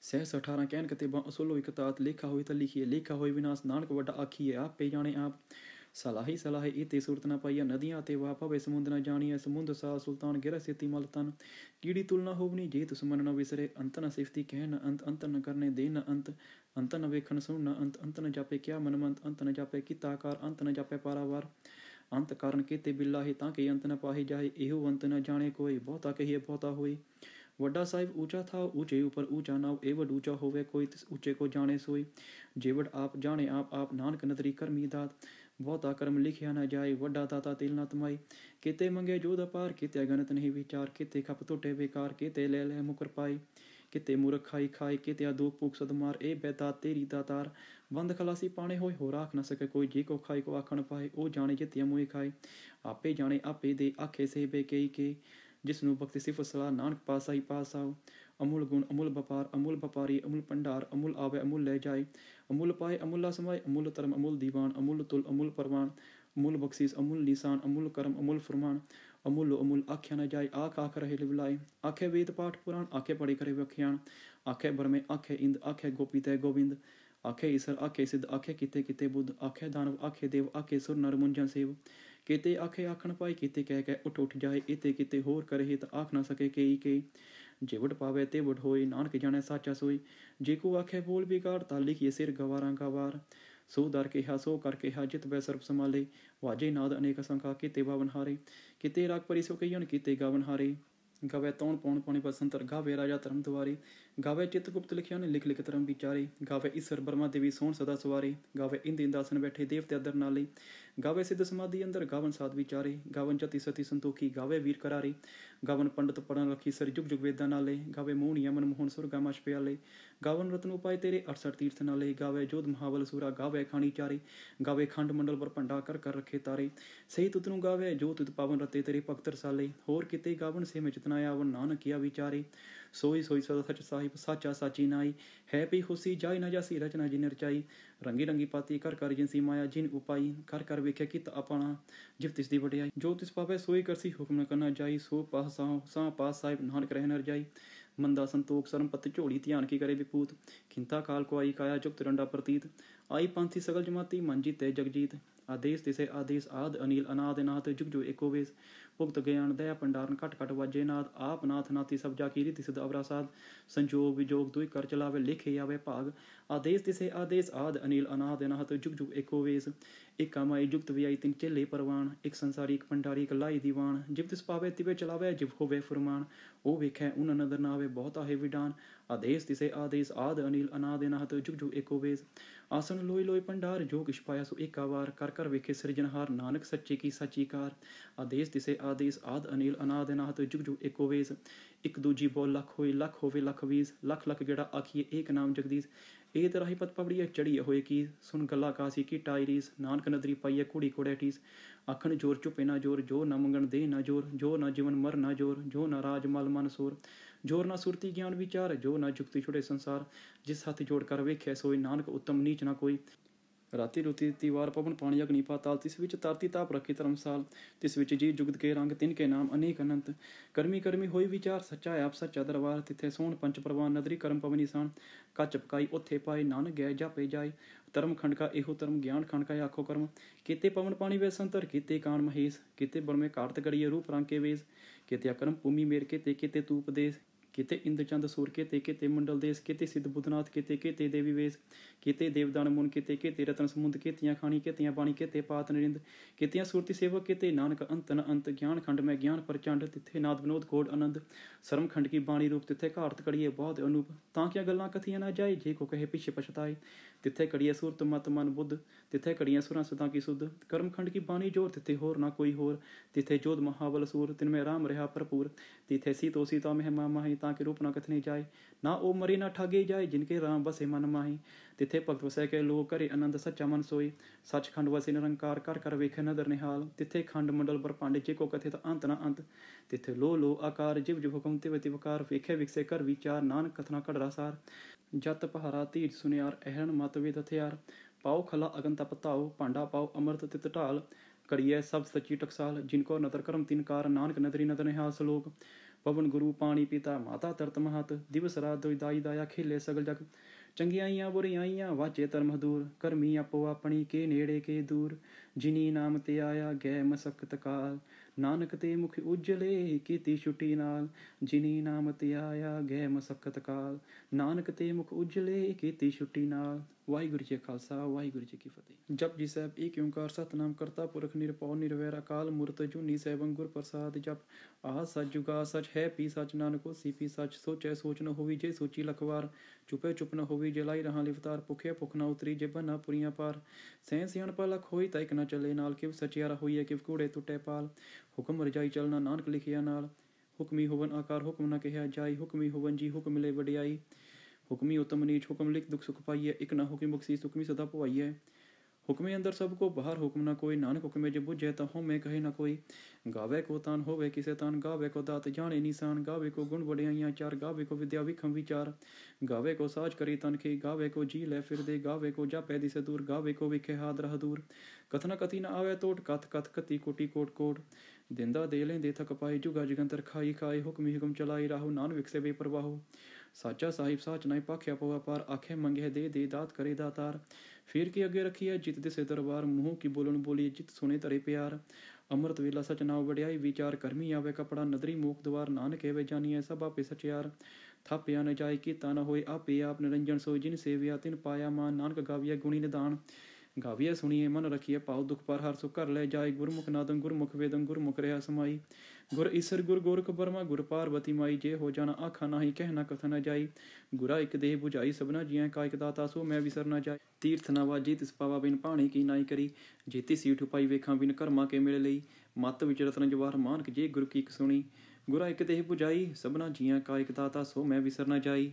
सहस 18 कहन कतेबा असोलो इकतात लेखा होई त लिखिए लेखा होई विनाश नानक वड्डा आखिए आप पे जाने आप सलाही सलाहे इते सूरत न पाइया नदियाँ ते वाह पवे समुद्र न जानिए समुद्र सा सुल्तान गिर सेती मल तन कीड़ी तुलना होवनी जे दुश्मन न विसरे अंत न सिफती कह न अंत अंत न करने दे न अंत न वेखन सुन न अंत न जापे क्या मनमंत अंत न जापे किताकार अंत न जापे पारावार अंत कारण केते बिल्लाहे ताके अंत न पाहे जाए एहो अंत न जाने कोई बहुता कहिए बहुता होई वड्डा साहिब ऊंचा था ऊंचे ऊपर ऊंचा नाव एवड ऊंचा होवे कोई तिस ऊंचे को जाने सोई जेवड आप जाने आप नानक नदरी करमी दात बहुता कर्म लिखिया न जाए वड्डा दाता तिल न तमाई केते मंगे जोध अपार केते अगणत नहीं विचार केते खप टोटे बेकार केते ले मुकर पाई केते मूर्ख खाई खाए केते दुख पुख सदमार ए बेता तेरी दातार बंद खलासी पाने होए हो राख न सके कोई जे को खाई को आखण पाए ओ जाने जितिया मुए खाए आपे जाने आपे दे आखे से बेकई के जिसनु भक्ति सिफ सलाह नानक पासा ही पास आओ अमूल गुण अमूल व्यापार अमूल व्यापारी अमूल भंडार अमूल आवे अमूल ले जाए अमूल पाए अमूला समय अमूल धर्म अमूल दीवान अमूल तुल अमूल परवान अमूल बख्शीस अमूल निशान अमूल कर्म अमूल फरमान अमूल अमूल आख्या न जाए आख आख रहे लिवलाए आखे वेद पाठ पुराण आखे पढ़े करे व्याख्यान आखे ब्रह्मे आखे इंद आखे गोपी तय गोविंद आखे ईसर आखे सिद्ध आखे किते किते बुद्ध आखे दानव आखे देव आखे सुर नर मुंजन सेव केते आखे आखण पाई केते कह उठ उठ जाए इते किते होर करे हित आख ना सके के जेवट पावे तेवट होए नानक जाने साचा सोई जेको आखे बोल बिगाड़ ता लिखिए सिर गवारा गवार सो दर केहा सो कर केहा जित वै सर्व संभाले वाजे नाद अनेक संखा केते बावन हारे किते राग परि सो कहियन किते गावन हारे गावे तौण पौण पौणी बसंतर गावे राजा धर्म द्वारे गावे चित्रगुप्त लिखिया ने लिख लिख धर्म विचारे गावे ईश्वर ब्रह्मा देवी सोण सदा सवारे गावे इंद इंदासन बैठे देवते अदर नाले गावे सिद्ध समाधि अंदर गावन साध विचारे गावन जति सती संतोखी गावे वीर करारे गावन पंडित पढ़न रखी सर जुग जुग वेदा नाले गावे मोहन यमन मोहन सुर गामाश प्याले गावन रत्न उपाय तेरे 68 तीर्थ नाले गावे जोध महाबल सूरा गावे खानी चारे गावे खंड मंडल पर भंडा कर कर रखे तारे सही तुतनु गावे जो तुत पावन रते तेरे भक्त रसाले होर किते गावन से में जितना आवन नानक किया विचारे सोई सोई सदा सच साहिब साचा साची नाई है पी खुशी जाय न जासी रचना जिन रचाई रंगी रंगी पाती कर कर जिनसी माया जिन उपाई कर कर वेख्या कित अपना जिव तिस दी वडियाई जो तिस पावे सोई करसी हुक्म न करना जाई सो पास सा पास साहिब नानक रह नर जाई मंदा संतोख सरम पत झोली ध्यान की करे विपूत खिंता काल को आई काया जुक्त रंडा प्रतीत आई पांथी सगल जमाती मन जीते जगजीत आदेश तिसे आदेश आद अनिल अनाद नाथ जुग जो एको वेश भुगत ज्ञान दया भंडारन कट कट वाजे नाथ आप नाथ नाथी सब जाकी रीति सिद्ध अवरासाद संजोग विजोग दुई कर चलावे लिखे आवे भाग आदेश तिसे आदेश आद अनिल अनाद नाथ जुग जुग एको वेश एक कामाई जुगत वियाई तिन चेले परवान एक संसारी एक भंडारी एक लाई दीवान जिव तिस पावे तिवे चलावे जिव होवे फुरमान ओ वेखै उन नदर नावे बहुत आहे विडान आदेश तिसे आदेश आद अनिल अनाद नाथ जुग जुग एको वेश आसन लोई लोई भंडार जो किश पाया सो एका वार कर कर वेखे सिरजनहार नानक सच्चे की साची कार आदेश तिसे आदेश आद अनिल अनाद नाथ जुग जुग एको वेश एक दूजी बोल लख होई लख होवे लख बीस लख लख गेड़ा आखिए एक नाम जगदीश ए तराही पत पबड़िया चढ़िए होए की सुन गला कासी की टायरीस नानक नदरी पाइए कुड़ी कोड़े टीस आखन जोर चुपे ना जोर जो न मंगन दे ना जोर जो न जीवन मर ना जोर जो न राज मल मन सोर जोर ना सुरती ज्ञान विचार जो ना जुक्ति छुड़े संसार जिस हाथ जोड़ कर वेख्या सोई नानक उत्तम नीच ना कोई राती रुती तिवार पवन पानी अग्नि पाताल तिस विच तारती ताप रखी धर्मसाल तिस विच जी जुगत के रंग तिनके नाम अनेक अनंत कर्मी कर्मी होई विचार सच्चा आप सच्चा दरबार तिथे सोहन पंच प्रवान नदरी कर्म पवनी सान कच पकाई उथे पाए नानक गए जापे जाए ਧਰਮ ਖੰਡ ਕਾ ਇਹੋ ਧਰਮ, ਗਿਆਨ ਖੰਡ ਕਾ ਆਖੋ ਕਰਮ। ਕੀਤੇ ਪਵਨ ਪਾਣੀ ਵੇ ਸੰਤਰ, ਕੀਤੇ ਕਾਣ ਮਹੇਸ਼, ਕੀਤੇ ਬਲਮੇ ਕਾਰਤ ਕਰੀਏ ਰੂਪ ਰੰਗ ਕੇ ਵੇਸ। ਕੀਤੇ ਅਕਰਮ ਭੂਮि ਮੇਰ ਕੀਤੇ, ਕੀਤੇ ਤੂ ਉਪਦੇਸ਼, ਕੀਤੇ ਇੰਦ ਚੰਦ ਸੂਰ ਕੀਤੇ, ਕੀਤੇ ਮੰਡਲ ਦੇਸ਼, ਕੀਤੇ ਸਿੱਧ ਬੁੱਧਨਾਥ ਕੀਤੇ, ਕੀਤੇ ਦੇਵੀ ਵੇਸ। ਕੀਤੇ ਦੇਵਦਾਨ ਮੁਨ ਕੀਤੇ, ਕੀਤੇ ਰਤਨ ਸਮੁੰਦ, ਕੀਤੀਆਂ ਖਾਣੀ, ਕੀਤੀਆਂ ਬਾਣੀ, ਕੀਤੇ ਪਾਤ ਨਰਿੰਦ। ਕੀਤੀਆਂ ਸੁਰਤੀ ਸੇਵਕ ਕੀਤੇ, ਨਾਨਕ ਅੰਤ ਨ ਅੰਤ। ਗਿਆਨ ਖੰਡ ਮੈਂ ਗਿਆਨ ਪ੍ਰਚੰਡ, ਤਿੱਥੇ ਨਾਦ ਵਿਨੋਦ ਕੋਡ ਆਨੰਦ। ਸਰਮ ਖੰਡ ਕੀ ਬਾਣੀ ਰੂਪ, ਤਿੱਥੇ ਘਾਰਤ ਕੜੀਏ ਬਹੁਤ ਅਨੂਪ। ਤਾਂ ਕਿਆ ਗੱਲਾਂ ਕਥੀਆਂ ਨਾ ਜਾਏ, ਜੇ ਕੋ ਕਹੇ ਪਿੱਛੇ ਪਛਤਾਏ। ਤਿੱਥੇ ਕੜੀਏ ਸੁਰਤ ਮਤ ਮਨ ਬੁੱਧ, ਤਿੱਥੇ ਕੜੀਆਂ ਸੁਰਾਂ ਸਦਾ ਕੀ ਸੁਧ। ਕਰਮ ਖੰਡ ਕੀ ਬਾਣੀ ਜੋਰ, ਤਿੱਥੇ ਹੋਰ ਨਾ ਕੋਈ ਹੋਰ। ਤਿੱਥੇ ਜੋਧ ਮਹਾਬਲ ਸੂਰ, ਤਿਨ ਮੈਂ ਰਾਮ ਰਿਹਾ ਭਰਪੂਰ। ਤਿੱਥੇ ਸੀਤੋ ਸੀਤਾ ਮਹਿਮਾ ਮਾਹੀ, ਤਾਂ ਕਿ ਰੂਪ ਨਾ ਕਥਨੇ ਜਾਏ। ਨਾ ਉਹ ਮਰੀ ਨਾ ਠਾਗੇ ਜਾਏ, ਜਿਨਕੇ ਰਾਮ ਬਸੇ ਮਨ ਮਾਹੀ। ਤਿੱਥੇ ਭਗਤ ਵਸੈ ਕੇ ਲੋਕ, ਘਰੇ ਆਨੰਦ ਸੱਚਾ ਮਨ ਸੋਈ। ਸੱਚਖੰਡ ਵਸੇ ਨਿਰੰਕਾਰ, ਕਰ ਕਰ ਵੇਖੇ ਨਦਰ ਨਿਹਾਲ। ਤਿੱਥੇ ਖੰਡ ਮੰਡਲ ਬ੍ਰਹਮੰਡ, ਜੇ ਕੋ ਕਥੇ ਤਾਂ ਅੰਤ ਨਾ ਅੰਤ। ਤਿੱਥੇ ਲੋ ਲੋ ਆਕਾਰ, ਜਿਵ ਜਿਵ ਹੁਕਮ ਤਿਵ ਤਿਵਕਾਰ। ਵੇਖੇ ਵਿਕਸੇ ਕਰ ਵਿਚਾਰ, ਨਾਨਕ ਕਥਨਾ ਘੜਰਾ ਸਾਰ। ਜਤ ਪਹਾਰਾ ਧੀਰ ਸੁਨਿਆਰ, ਅਹਿਰਨ ਮਤ ਵੇਦ ਹਥਿਆਰ। ਪਾਓ ਖਲਾ ਅਗਨ ਤਪ ਧਾਓ, ਭਾਂਡਾ ਪਾਓ ਅੰਮ੍ਰਿਤ ਤਿਤ ਢਾਲ। ਕਰੀਐ ਸਭ ਸੱਚੀ ਟਕਸਾਲ, ਜਿਨਕੋ ਨਦਰ ਕਰਮ ਤਿਨਕਾਰ। ਨਾਨਕ ਨਦਰੀ ਨਦਰ ਨਿਹਾਲ ਸਲੋਕ। ਪਵਨ ਗੁਰੂ ਪਾਣੀ ਪਿਤਾ, ਮਾਤਾ ਧਰਤ ਮਹਤ। ਦਿਵਸ ਰਾਤ ਦੁਇ ਦਾਈ ਦਾਇਆ, ਖੇਲੇ ਸਗਲ ਜਗ। ਚੰਗਿਆਈਆਂ ਬੁਰਿਆਈਆਂ ਵਾਚੇ ਧਰਮ ਦੂਰ। ਕਰਮੀ ਆਪੋ ਆਪਣੀ, ਕੇ ਨੇੜੇ ਕੇ ਦੂਰ। ਜਿਨੀ ਨਾਮ ਤੇ ਆਇਆ, ਗੈ ਮਸਕਤ ਕਾਲ। ਨਾਨਕ ਤੇ ਮੁਖ ਉਜਲੇ, ਕੀਤੀ ਛੁੱਟੀ ਨਾਲ। ਜਿਨੀ ਨਾਮ ਤੇ ਆਇਆ, ਗੈ ਮਸਕਤ ਕਾਲ। ਨਾਨਕ ਤੇ ਮੁਖ ਉਜਲੇ, ਕੀਤੀ ਛੁੱਟੀ ਨਾਲ। ਵਾਹਿਗੁਰੂ ਜੀ ਕਾ ਖਾਲਸਾ, ਵਾਹਿਗੁਰੂ ਜੀ ਕੀ ਫਤਿਹ। ਜਪਜੀ ਸਾਹਿਬ ਏਕ ਓਂਕਾਰ ਸਤਿਨਾਮ ਕਰਤਾ ਪੁਰਖ ਨਿਰਭਉ ਨਿਰਵੈਰ, ਅਕਾਲ ਮੂਰਤ ਅਜੂਨੀ ਸੈਭੰ ਗੁਰ ਪ੍ਰਸਾਦਿ। ਜਪ ਆਹ ਸਚ ਜੁਗਾ ਸਚ ਹੈ ਪੀ ਸਚ, ਨਾਨਕ ਹੋਸੀ ਪੀ ਸਚ। ਸੋਚੈ ਸੋਚ ਨ ਹੋਵੀ, ਜੇ ਸੋਚੀ ਲਖ ਵਾਰ। ਚੁਪੈ ਚੁਪ ਨ ਹੋਵੀ, ਜੇ ਲਾਈ ਰਹਾਂ ਲਿਵਤਾਰ। ਭੁਖਿਆ ਭੁਖ ਨ ਉਤਰੀ, ਜੇ ਬੰਨਾ ਪੁਰੀਆਂ ਪਾਰ। ਸਹਿ ਸਿਆਣਪਾ ਲਖ ਹੋਈ, ਤਾਂ ਇਕ ਨ ਚੱਲੇ ਨਾਲ। ਕਿਵ ਸਚਿਆਰਾ ਹੋਈਐ, ਕਿਵ ਕੂੜੇ ਟੁੱਟੇ ਪਾਲ। ਹੁਕਮ ਰਜਾਈ ਚਲਣਾ, ਨਾਨਕ ਲਿਖਿਆ ਨਾਲ। ਹੁਕਮੀ ਹੋਵਨ ਆਕਾਰ, ਹੁਕਮ ਨ ਕਿਹਾ ਜਾਈ। ਹੁਕਮੀ ਹੋਵਨ ਜੀ, ਹੁਕਮ ਮਿਲੇ ਵਡਿਆਈ। ਹੁਕਮੀ ਉਤਮ ਨੀਚ, ਹੁਕਮ ਲਿਖ ਦੁਖ ਸੁਖ ਪਾਈਐ। ਇਕ ਨ ਹੁਕਮੀ ਬਖਸ਼ੀਸ, ਹੁਕਮੀ ਸਦਾ ਭਵਾਈਐ। ਹੁਕਮੇ ਅੰਦਰ ਸਭ ਕੋ ਬਾਹਰ, ਹੁਕਮ ਨਾ ਕੋਈ। ਨਾਨਕ ਹੁਕਮੇ ਜੇ ਬੁੱਝੈ, ਤਾਂ ਹਉਮੈ ਕਹੇ ਨਾ ਕੋਈ। ਗਾਵੇ ਕੋ ਤਾਨ, ਹੋਵੇ ਕਿਸੇ ਤਾਨ। ਗਾਵੇ ਕੋ ਦਾਤ, ਜਾਣੇ ਨਿਸ਼ਾਨ। ਗਾਵੇ ਕੋ ਗੁਣ ਵਡਿਆਈਆਂ ਚਾਰ। ਗਾਵੇ ਕੋ ਵਿਦਿਆ ਵਿਖਮ ਵਿਚਾਰ। ਗਾਵੇ ਕੋ ਸਾਜ ਕਰੀ ਤਨ ਖੇ। ਗਾਵੇ ਕੋ ਜੀ ਲੈ ਫਿਰਦੇ। ਗਾਵੇ ਕੋ ਜਾਪੈ ਦਿਸੈ ਦੂਰ। ਗਾਵੇ ਕੋ ਵਿਖੇ ਹਾਦ ਰਹ ਦੂਰ। ਕਥਨਾ ਕਥੀ ਨ ਆਵੈ ਟੋਟ, ਕਥ ਕਥ ਕਤੀ ਕੋਟੀ ਕੋਟ ਕੋਟ। ਦਿੰਦਾ ਦੇ ਲੈਂਦੇ ਥਕ ਪਾਏ, ਜੁਗਾ ਜਗੰਤਰ ਖਾਈ ਖਾਏ। ਹੁਕਮੀ ਹੁਕਮ ਚਲਾਈ ਰਾਹੋ, ਨਾਨਕ ਵਿਕਸੇ ਵੇ ਪ੍ਰਵਾਹੋ। ਸਾਚਾ ਸਾਹਿਬ ਸਾਚ ਨਾਇ ਭਾਖਿਆ ਪਵਾ ਪਾਰ। ਆਖੇ ਮੰਗੇ ਦੇ ਦੇ, ਦਾਤ ਕਰੇ ਦਾਤਾਰ। ਫਿਰ ਕੀ ਅੱਗੇ ਰੱਖੀਐ, ਜਿਤ ਦਿਸੇ ਦਰਬਾਰ। ਮੂੰਹ ਕੀ ਬੋਲਣ ਬੋਲੀਏ, ਜਿਤ ਸੁਣੇ ਧਰੇ ਪਿਆਰ। ਅੰਮ੍ਰਿਤ ਵੇਲਾ ਸਚ ਨਾਉ ਵਡਿਆਈ ਵਿਚਾਰ। ਕਰਮੀ ਆਵੇ ਕਪੜਾ, ਨਦਰੀ ਮੂਖ ਦੁਆਰ। ਨਾਨਕ ਏਵੇ ਜਾਨੀਐ, ਸਭ ਆਪੇ ਸਚਿਆਰ। ਥਾਪਿਆ ਨ ਜਾਏ, ਕੀਤਾ ਨ ਹੋਏ, ਆਪੇ ਆਪ ਨਿਰੰਜਨ ਸੋਇ। ਜਿਨ ਸੇਵਿਆ ਤਿਨ ਪਾਇਆ ਮਾਨ, ਨਾਨਕ ਗਾਵੀਐ ਗੁਣੀ ਨਿਧਾਨ। ਗਾਵੀਐ ਸੁਣੀਏ ਮਨ ਰਖੀਐ, ਭਾਉ ਦੁਖ ਪਰ ਹਰਿ ਸੁਖ ਘਰ ਲੈ ਜਾਏ। ਗੁਰਮੁਖ ਨਾਦੰ ਗੁਰਮੁਖ ਵੇਦੰ, ਗੁਰਮੁਖ ਰਿਹਾ ਸਮਾਈ। ਗੁਰ ਈਸਰ ਗੁਰ ਗੋਰਖ ਬਰਮਾ, ਗੁਰ ਪਾਰਬਤੀ ਮਾਈ। ਜੇ ਹੋ ਜਾਣਾ ਆਖਾ ਨਾਹੀ, ਕਹਿ ਨਾ ਕਥ ਨ ਜਾਈ। ਗੁਰਾ ਇਕ ਦੇਹ 부ਝਾਈ, ਸਭਨਾ ਜੀਆਂ ਕਾ ਇਕ ਦਾਤਾ। ਸੋ ਮੈਂ ਵਿਸਰ ਨ ਜਾਏ। ਤੀਰਥ ਨਾ ਵਾਜੀ, ਤਿਸ ਪਾਵਾ ਬਿਨ ਪਾਣੀ ਕੀ ਨਾਈ ਕਰੀ। ਜੇਤੀ ਸੀਠ ਉਪਾਈ, ਵੇਖਾਂ ਬਿਨ ਕਰਮਾਂ ਕੇ ਮਿਲ ਲਈ। ਮਤ ਵਿਚ ਰਤਨ ਜਵਾਹਰ, ਮਾਨਕ ਜੇ ਗੁਰ ਕੀ ਇਕ ਸੁਣੀ। ਗੁਰਾ ਇਕ ਦੇਹ 부ਝਾਈ, ਸਭਨਾ ਜੀਆਂ ਕਾ ਇਕ ਦਾਤਾ। ਸੋ ਮੈਂ ਵਿਸਰ ਨ ਜਾਈ।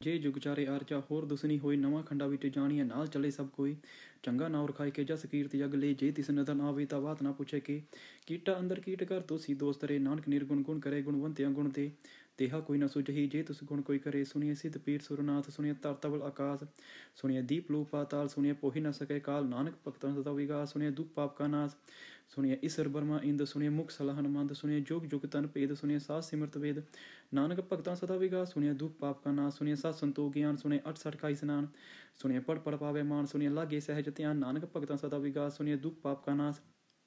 ਜੇ ਜੁਗ ਚਾਰੇ ਆਰਜਾ, ਹੋਰ ਦੁਸਨੀ ਹੋਈ। ਨਵਾਂ ਖੰਡਾ ਵਿੱਚ ਜਾਣੀਐ, ਨਾਲ ਚਲੇ ਸਭ ਕੋਈ। ਚੰਗਾ ਨਾਉ ਰਖਾਇ ਕੇ, ਜਸ ਕੀਰਤ ਜਗ ਲੈ। ਜੇ ਤਿਸ ਨਦਰ ਨਾ ਆਵੇ, ਤਾਂ ਬਾਤ ਨਾ ਪੁੱਛੇ ਕੇ। ਕੀਟਾ ਅੰਦਰ ਕੀਟ ਕਰ, ਦੋਸੀ ਦੋਸਤ ਰੇ। ਨਾਨਕ ਨਿਰਗੁਣ ਗੁਣ ਕਰੇ, ਗੁਣਵੰਤਿਆਂ ਗੁਣ ਦੇ। ਤੇਹਾ ਕੋਈ ਨਾ ਸੁਝਹੀ, ਜੇ ਤੁਸ ਗੁਣ ਕੋਈ ਕਰੇ। ਸੁਣੀਏ ਸਿੱਧ ਪੀਰ ਸੁਰਨਾਥ, ਸੁਣੀਏ ਧਰ ਤਵਲ ਆਕਾਸ। ਸੁਣੀਏ ਦੀਪ ਲੂ ਪਾਤਾਲ, ਸੁਣੀਏ ਪੋਹੀ ਨ ਸਕੇ ਕਾਲ। ਨਾਨਕ ਭਗਤਾਂ ਸਦਾ ਵਿਗਾਸ, ਸੁਣੀਏ ਦੁਖ ਪਾਪ ਕਾ ਨਾਸ। ਸੁਣੀਏ ਈਸਰ ਬਰਮਾ ਇੰਦ, ਸੁਣੀਏ ਮੁਖ ਸਲਾਹਨ ਮੰਦ। ਸੁਣੀਏ ਜੁਗ ਜੁਗ ਤਨ ਭੇਦ, ਸੁਣੀਏ ਸਾਸ ਸਿਮਰਤ ਵੇਦ। ਨਾਨਕ ਭਗਤਾਂ ਸਦਾ ਵਿਗਾਸ, ਸੁਣੀਏ ਦੁਖ ਪਾਪ ਕਾ ਨਾਸ। ਸੁਣੀਏ ਸਤ ਸੰਤੋਖ ਗਿਆਨ, ਸੁਣੀਏ ਅਠ ਸਠ ਕਾ ਇਸਨਾਨ। ਸੁਣੀਏ ਪੜ ਪੜ ਪਾਵੇ ਮਾਨ, ਸੁਣੀਏ ਲਾਗੇ ਸਹਿਜ ਧਿਆਨ। ਨਾਨਕ ਭਗਤਾਂ ਸਦਾ ਵਿਗਾਸ, ਸੁਣੀਏ ਦੁਖ ਪਾਪ ਕਾ ਨਾਸ।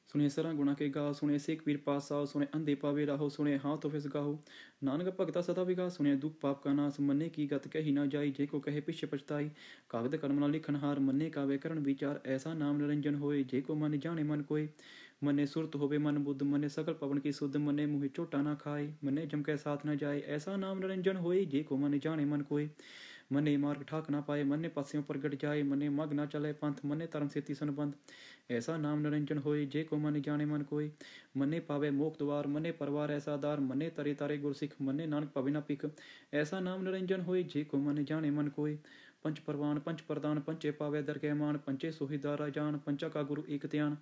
ਸੁਣੀਏ ਸਰਾਂ ਗੁਣਾ ਕੇ ਗਾਓ, ਸੁਣੀਏ ਸੇਖ ਪੀਰ ਪਾਤਸ਼ਾਹ। ਸੁਣੀਏ ਅੰਧੇ ਪਾਵੇ ਰਾਹੋ, ਸੁਣੀਏ ਹਾਂ ਤੋ ਫਿਸ ਗਾਹੋ। ਨਾਨਕ ਭਗਤਾ ਸਦਾ ਵਿਗਾਸ, ਸੁਣੀਏ ਦੁਖ ਪਾਪ ਕਾ ਨਾਸ। ਮੰਨੇ ਕੀ ਗਤ ਕਹੀ ਨਾ ਜਾਈ, ਜੇ ਕੋ ਕਹੇ ਪਿੱਛੇ ਪਛਤਾਈ। ਕਾਗਦ ਕਲਮ ਨਾਲ ਲਿਖਣ ਹਾਰ, ਮੰਨੇ ਕਾਵੇ ਕਰਨ ਵਿਚਾਰ। ਐਸਾ ਨਾਮ ਨਿਰੰਜਨ ਹੋਏ, ਜੇ ਕੋ ਮਨ ਜਾਣੇ ਮਨ ਕੋਇ। ਮੰਨੇ ਸੁਰਤ ਹੋਵੇ ਮਨ ਬੁੱਧ, ਮੰਨੇ ਸਕਲ ਪਵਨ ਕੀ ਸੁਧ। ਮੰਨੇ ਮੂੰਹੇ ਝੋਟਾ ਨਾ ਖਾਏ, ਮੰਨੇ ਜਮ ਕੈ ਸਾਥ ਨਾ ਜਾਏ। ਐਸਾ ਨਾਮ ਨਿਰੰਜਨ ਹੋਏ, ਜੇ ਕੋ ਮਨ ਜਾਣੇ ਮਨ ਕੋਇ। ਮੰਨੇ ਮਾਰਗ ਠਾਕ ਨਾ ਪਾਏ, ਮੰਨੇ ਪਾਸਿਓਂ ਪ੍ਰਗਟ ਜਾਏ। ਮੰਨੇ ਮਗ ਨਾ ਚਲੇ ਪੰਥ, ਮੰਨੇ ਧਰਮ ਸੇਤੀ ਸੰਬੰਧ। ਐਸਾ ਨਾਮ ਨਿਰੰਜਨ ਹੋਏ, ਜੇ ਕੋ ਮਨ ਜਾਣੇ ਮਨ ਕੋਇ। ਮੰਨੇ ਪਾਵੇ ਮੋਖ ਦੁਆਰ, ਮੰਨੇ ਪਰਵਾਰ ਐਸਾ ਆਧਾਰ। ਮੰਨੇ ਤਰੇ ਤਾਰੇ ਗੁਰਸਿੱਖ, ਮੰਨੇ ਨਾਨਕ ਭਵੇ ਨਾ ਭਿਖ। ਐਸਾ ਨਾਮ ਨਿਰੰਜਨ ਹੋਏ, ਜੇ ਕੋ ਮਨ ਜਾਣੇ ਮਨ ਕੋਇ। ਪੰਚ ਪਰਵਾਨ ਪੰਚ ਪ੍ਰਦਾਨ, ਪੰਚੇ ਪਾਵੇ ਦਰਗਹਿ ਮਾਨ। ਪੰਚੇ ਸੋਹੀ ਦਾਰਾ ਜਾਨ, ਪੰਚਾ ਕਾ ਗੁਰੂ ਏਕ ਧਿਆਨ।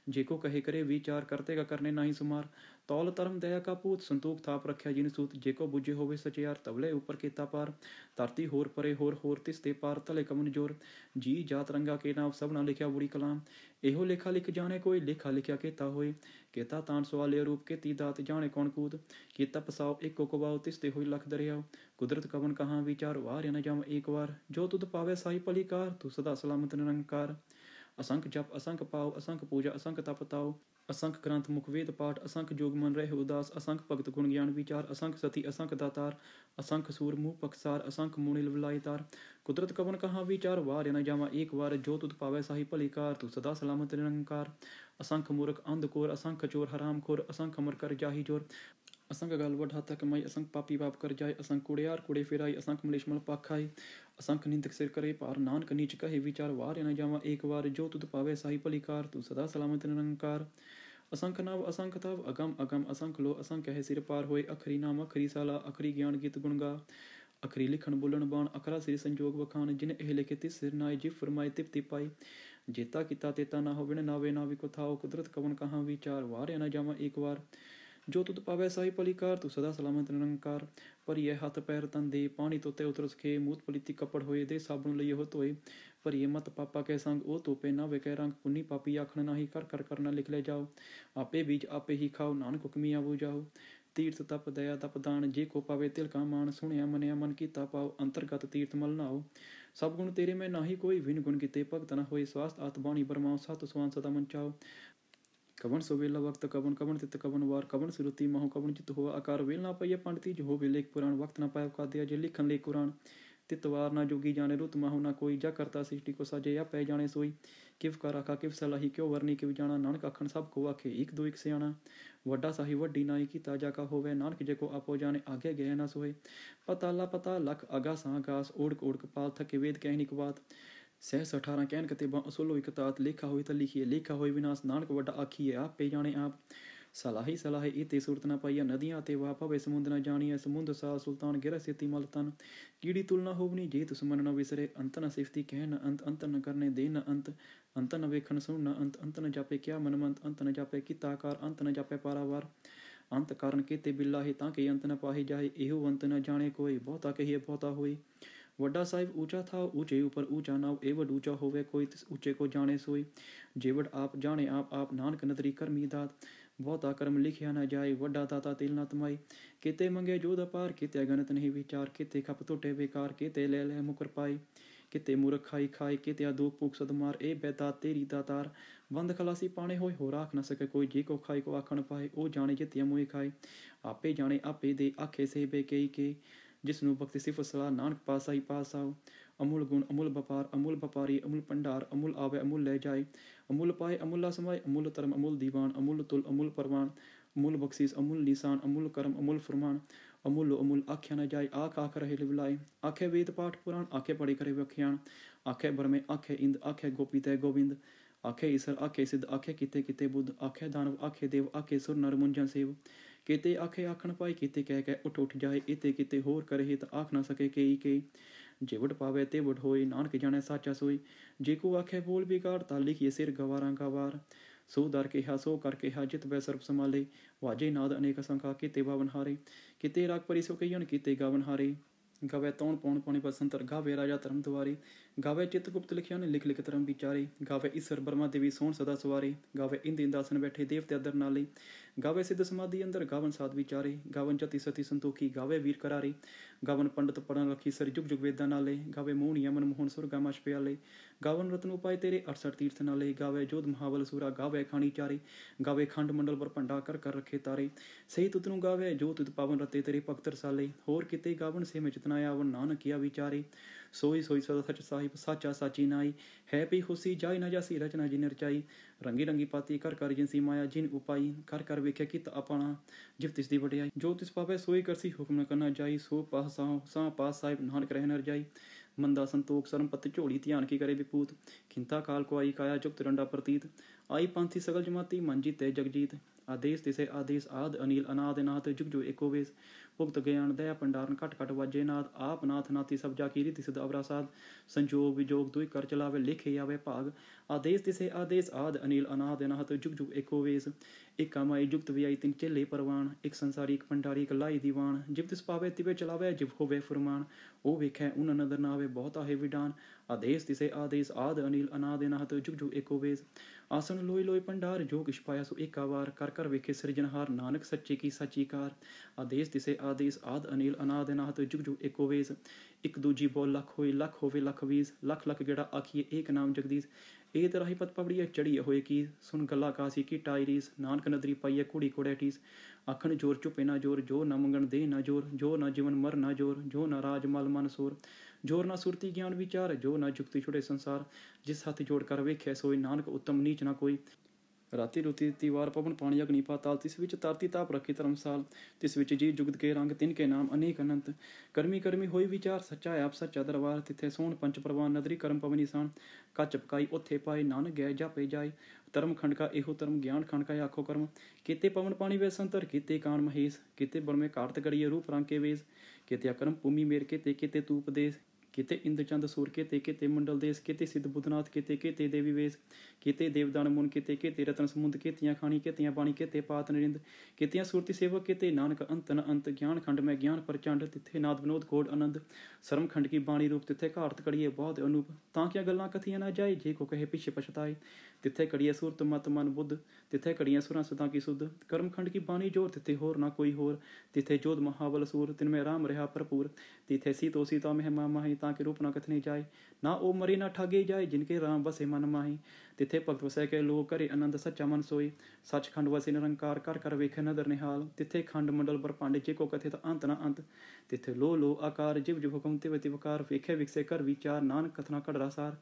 ਜੇ ਕੋ ਕਹੇ ਕਰੇ ਵਿਚਾਰ, ਕਰਤੇ ਕਾ ਕਰਨੇ ਨਾਹੀ ਸੁਮਾਰ। ਤੌਲ ਧਰਮ ਦਇਆ ਕਾ ਪੂਤ, ਸੰਤੋਖ ਥਾਪ ਰੱਖਿਆ ਜਿਨ ਸੂਤ। ਜੇ ਕੋ ਬੁੱਝੇ ਹੋਵੇ ਸਚਿਆਰ, ਤਵਲੇ ਉੱਪਰ ਕੀਤਾ ਪਾਰ। ਧਰਤੀ ਹੋਰ ਪਰੇ ਹੋਰ ਹੋਰ, ਤਿਸ ਤੇ ਪਾਰ ਤਲੇ ਕਮਨ ਜੋਰ। ਜੀ ਜਾਤ ਰੰਗਾ ਕੇ ਨਾਮ, ਸਭਨਾ ਲਿਖਿਆ ਬੁਰੀ ਕਲਾਮ। ਇਹੋ ਲੇਖਾ ਲਿਖ ਜਾਣੇ ਕੋਈ, ਲੇਖਾ ਲਿਖਿਆ ਕੀਤਾ ਹੋਏ। ਕੀਤਾ ਤਾਨ ਸਵਾਲੇ ਰੂਪ ਕੀਤੀ ਦਾਤ ਜਾਣੇ ਕੌਣ ਕੂਦ ਕੀਤਾ ਪਸਾਓ ਇੱਕੋ ਕਵਾਓ ਤਿਸਤੇ ਹੋਈ ਲਖ ਦਰਿਆਓ ਕੁਦਰਤ ਕਵਨ ਕਹਾਂ ਵਿਚਾਰ ਵਾਰ न जम एक बार जो तुद पावे साई भली कार तू सदा सलामत निरंकार असंख जप असंख पाओ असंख पूजा असंख तप ताओ असंख ग्रंथ मुख वेद पाठ असंख जोग मन रहे उदास असंख भगत गुण ज्ञान विचार असंख सती असंख दातार असंख सूर मुँह पक्षार असंख मुनिल विलायतार कुदरत कवन कहाँ विचार वार न जावा एक बार जो तुद पावे साही भली कार तू सदा सलामत निरंकार असंख मूर्ख अंधकोर असंख चोर हराम खोर असंख अमर कर जाही जोर असंख गल वड हाथा कमाई असंख पापी पाप कर जाए असंख कुड़ियार कुड़े फिराई असंख मलेश मल पाखाई असंख निंदक सिर करे पार नानक नीच कहे विचार वार न जावा एक बार जो तुद पावे साही भली कार तू सदा सलामत निरंकार असंख नव असंख तव अगम अगम असंख लो असंख है सिर पार होए अखरी नाम अखरी साला अखरी ज्ञान गीत गुणगा अखरी लिखण बोलन बाण अखरा सिर संजोग वखान जिन एह लिखे तिस सिर नाय जिफ फरमाए तिप्ति पाई जेता किता तेता ना हो बिन नावे नावी को थाओ कुदरत कवन कहाँ विचार वार न जावा एक बार जो तुद पावे साही भली कार तू सदा सलामत निरंकार पर यह हाथ पैर तन दे पानी तोते उतर सखे मूत पलीती कपड़ होए दे साबुन लइए हो तोए पर ये मत पापा के संग ओ तोपे ना वे कह रंग पुन्नी पापी आखण नाही कर कर करना लिख ले जाओ आपे बीज आपे ही खाओ नानक हुक्मी आवो जाओ तीर्थ तप दया तप दान जे को पावे तिल का मान सुनिया मनिया मन कीता पाओ अंतर्गत तीर्थ मल नाओ सब गुण तेरे में नाही कोई विन गुण कीते भगत न होए स्वास्थ्य आत बाणी बरमाओ सत सुवान सदा मन चाओ कवन सो वेला वक्त कवन कवन तित कवन वार कवन सुरुति महु कवन चित हो आकार वेल ना पाइए पंडिती जो हो वे लेख पुराण वक्त ना पाए का दिया जे लिखन ले कुरान तितवार ना जोगी जाने रुत माहु ना कोई जा करता सृष्टि को साजे या पै जाने सोई किव का राखा किव सलाही क्यों वरनी किव जाना नानक आखन सब को आखे एक दो एक सियाणा वड्डा साही वड्डी नाई की ताजा का होवे नानक जे को आपो जाने आगे गए ना सोए पताला पता लख आगा सांगास ओढ़ ओढ़ पाल थके वेद कहनी को बात सहस 18 कहन कतेबा असोलो इकतात लेखा होई त लिखिए लेखा होई विनाश नानक वड्डा आखिए आप पे जाने आप सलाही सलाही इते सूरत न पाइया नदियाँ ते वाह पवे समुंद न जानिए समुंद सा सुल्तान गिर सेती मल तन कीड़ी तुल न होवनी जे दुश्मन न विसरे अंत न सिफती कह न अंत अंत न करने दे न अंत न वेखन सुन न अंत न जापे क्या मनमंत अंत न जापे किताकार अंत न जापे पारावार अंत कारण केते बिल्लाहे ताके अंत न पाहे जाए एहो अंत न जाने कोई बहुता कहिए बहुता होई वड्डा साहिब ऊंचा था ऊंचे ऊपर ऊंचा नाव एवड ऊंचा होवे कोई तिस ऊंचे को जाने सोई जेवड आप जाने आप नानक नदरी करमी दात बहुता कर्म लिखिया न जाए वड्डा दाता तिल न तमाई केते मंगे जोध अपार केते गणत नहीं विचार केते खप टोटे बेकार केते ले मुकर पाई किते मूर्ख खाई खाए केते दुख पुख सदमार ए बेदात तेरी दातार बंद खलासी पाने होए हो राख न सके कोई जे को खाई को आखण पाए ओ जाने जितिया मुँह खाए आपे जाने आपे दे आखे से बे के जिसनु भक्ति सिफ सलाह नानक पासा ही पास आओ अमूल गुण अमूल व्यापार अमूल व्यापारी अमूल भंडार अमूल आवे अमूल ले जाए अमूल पाए अमूला समय अमूल तरम अमूल दीवान अमूल तुल अमूल परवान अमूल बख्शीस अमूल निशान अमूल करम अमूल फरमान अमूल अमूल आख्या न जाए आख आख रहे लिवलाए आखे वेद पाठ पुराण आखे पढ़ी करे व्याख्यान आखे बरमे आखे इंद आखे गोपी तय गोविंद आखे ईसर आखे सिद्ध आखे किते किते बुद्ध आखे दानव आखे देव आखे सुर नर मुंजन सेव केते आखे आखण पाई केते कह के उठ उठ जाए इते किते होर करे त आख ना सके के जेवड पावे तेवड होए नानक जाने साचा सोई जेको आखे बोल बिगाड़ ता लिखिए सिर गवारा गवार सो दर के हा सो कर के हा जित वै सर्व संभाले वाजे नाद अनेक संखा केते बावन हारे केते राग परि सो कहियन केते गावन हारे गावे तौण पौण पौणी बसंतर गावे राजा धर्म द्वारी गावे चित्रगुप्त लिखियान लिख लिख धर्म विचारे गावे ईश्वर ब्रह्मा देवी सोण सदा सवारे गावे इंद इंदासन बैठे देवते अदर नाले गावे सिद्ध समाधि अंदर गावन साध विचारे गावन जति सती संतोखी गावे वीर करारे गावन पंडित पढ़न रखी सर जुग जुग वेदा नाले गावे मोहन यमन मोहन सुर गामाश प्याले गावन रत्न उपाय तेरे 68 तीर्थ नाले गावे जोध महाबल सूरा गावे खानी चारे गावे खंड मंडल पर भंडा कर कर रखे तारे सही तुतनु गावे जो तुत पावन रते तेरे भक्तर साले होर किते गावन से में जितना आवन नानक किया विचारे सोई सोई सदा सच साहिब साचा साची नाई है पी खुशी जाय न जासी रचना जिन रचाई रंगी रंगी पाती कर कर जिनसी माया जिन उपाई कर कर वेख्या कित अपना जिव तिस दी वडियाई जो तिस पावे सोई करसी हुक्म न करना जाई सो पास सा पास साहिब नानक रह नर जाई मंदा संतोख सरम पत झोली ध्यान की करे विपूत खिंता काल को आई काया जुक्त रंडा प्रतीत आई पंथी सगल जमाती मंजी तय जगजीत आदेश तिसे आदेश आद अनिल अनाद नाथ जुग जो एको वेश भुगत ज्ञान दया भंडारन कट कट वाजे नाथ आप नाथ नाती सब जाकी रीति सिद्ध अवरासाद संजोग विजोग दुई कर चलावे लिखे आवे भाग आदेश तिसे आदेश आद अनिल अनाद नाथ जुग जुग एको वेश ਏਕਾ ਮਾਈ जुगत वियाई तिन चेले परवान एक संसारी एक भंडारी एक लाई दीवान जिब तिस पावे तिवे चलावे जिब होवे फुरमान ओ वेखै उन नदर नावे बहुत आहे विडान आदेश तिसे आदेश आद अनिल अनाद अनाहत जुग जुग एको वेस आसन लोई लोई भंडार जो किश पाया सो एका वार कर कर वेखे सिरजनहार नानक सच्चे की साची कार आदेश तिसे आदेश आद अनिल अनाद अनाहत जुग जुग एको वेस एक दूजी बोल लख होई लख होवे लख वीस लख लख गेड़ा आखिए एक नाम जगदीश ਇਹ ਤਰਾਹੀ ਪਤ ਪਵੜੀਏ ਚੜੀਏ ਹੋਏ ਕੀ ਸੁਣ ਗੱਲਾਂ ਕਾਸੀ ਕੀ ਟਾਇਰੀਸ ਨਾਨਕ ਨਦਰੀ ਪਾਈਏ ਕੁੜੀ ਕੋੜੇ ਠੀਸ ਆਖਣ ਜੋਰ ਚੁਪੇ ਨਾ ਜੋਰ ਜੋ ਨਾ ਮੰਗਣ ਦੇ ਨਾ ਜੋਰ ਜੋ ਨਾ ਜੀਵਨ ਮਰ ਨਾ ਜੋਰ ਜੋ ਨਾ ਰਾਜ ਮਲ ਮਨ ਸੋਰ ਜੋਰ ਨਾ ਸੁਰਤੀ ਗਿਆਨ ਵਿਚਾਰ ਜੋ ਨਾ ਜੁਗਤੀ ਛੁੜੇ ਸੰਸਾਰ ਜਿਸ ਹੱਥ ਜੋੜ ਕਰ ਵੇਖਿਆ ਸੋਈ ਨਾਨਕ ਉੱਤਮ ਨੀਚ ਨਾ ਕੋਈ ਰਾਤੀ ਰੁਤੀ ਦਿੱਤੀ ਵਾਰ ਪਵਨ ਪਾਣੀ ਅਗਨੀ ਪਾਤਾਲ ਤਿਸ ਵਿੱਚ ਧਰਤੀ ਤਾਪ ਰੱਖੀ ਧਰਮਸਾਲ ਤਿਸ ਵਿੱਚ ਜੀ ਜੁਗਤ ਕੇ ਰੰਗ ਤਿਨ ਕੇ ਨਾਮ ਅਨੇਕ ਅਨੰਤ ਕਰਮੀ ਕਰਮੀ ਹੋਈ ਵਿਚਾਰ ਸੱਚਾ ਆਪ ਸੱਚਾ ਦਰਬਾਰ ਤਿੱਥੇ ਸੋਹਣ ਪੰਚ ਪ੍ਰਵਾਨ ਨਦਰੀ ਕਰਮ ਪਵਨੀ ਸਾਨ ਕੱਚ ਪਕਾਈ ਉੱਥੇ ਪਾਏ ਨਾਨਕ ਗਏ ਜਾਪੇ ਜਾਏ ਧਰਮ ਖੰਡ ਕਾ ਇਹੋ ਧਰਮ ਗਿਆਨ ਖੰਡ ਕਾ ਆਖੋ ਕਰਮ ਕੀਤੇ ਪਵਨ ਪਾਣੀ ਵੇ ਸੰਤਰ ਕੀਤੇ ਕਾਨ ਮਹੇਸ਼ ਕੀਤੇ ਬਰਮੇ ਘਾਟ ਗੜੀਏ ਰੂਪ ਰੰਗ ਕੇ ਵੇਸ ਕੀਤੇ ਕਰਮ ਭੂਮੀ ਮੇਰ ਕੀਤੇ ਕੀਤੇ ਤੂਪ ਦੇਸ किते इंद्र चंद सूर केते केते मंडल देश केते सिद्ध बुद्धनाथ केते केते देवी वेश केते देवदान मुन केते केते रतन समुद्र केतियां खानी केतियां बाणी केते पात नरिंद केतियां सुरती सेवक केते नानक अंत न अंत ज्ञान खंड में ज्ञान प्रचंड तिथे नाद विनोद कोड आनंद सरम खंड की बाणी रूप तिथे घाट कड़िए बहुत अनूप तां क्या गल्लां कथियां ना जाए जे को कहे पिछे पछताए तिथे कड़िए सुरत मत मन बुद्ध तिथे कड़ियां सुरां सुदां की सुध कर्म खंड की बाणी जोर तिथे होर ना कोई होर तिथे जोध महाबल सूर तिनमें राम रहा भरपूर तिथे सीतो सीता महिमा माही ताकि रूप ना कथनी जाए ना ओ मरी ना ठागे जाए जिनके राम बसे मन माही तिथे भगत वसै के लोग करे आनंद सच्चा मन सोई सचखंड वसे निरंकार कर कर वेखे नदर निहाल तिथे खंड मंडल ब्रह्मांड जे को कथित अंत न अंत तिथे लो लो आकार जिव जिव हुकम तिव तिवकार वेखे विकसे कर विचार नानक कथना कड़रा सार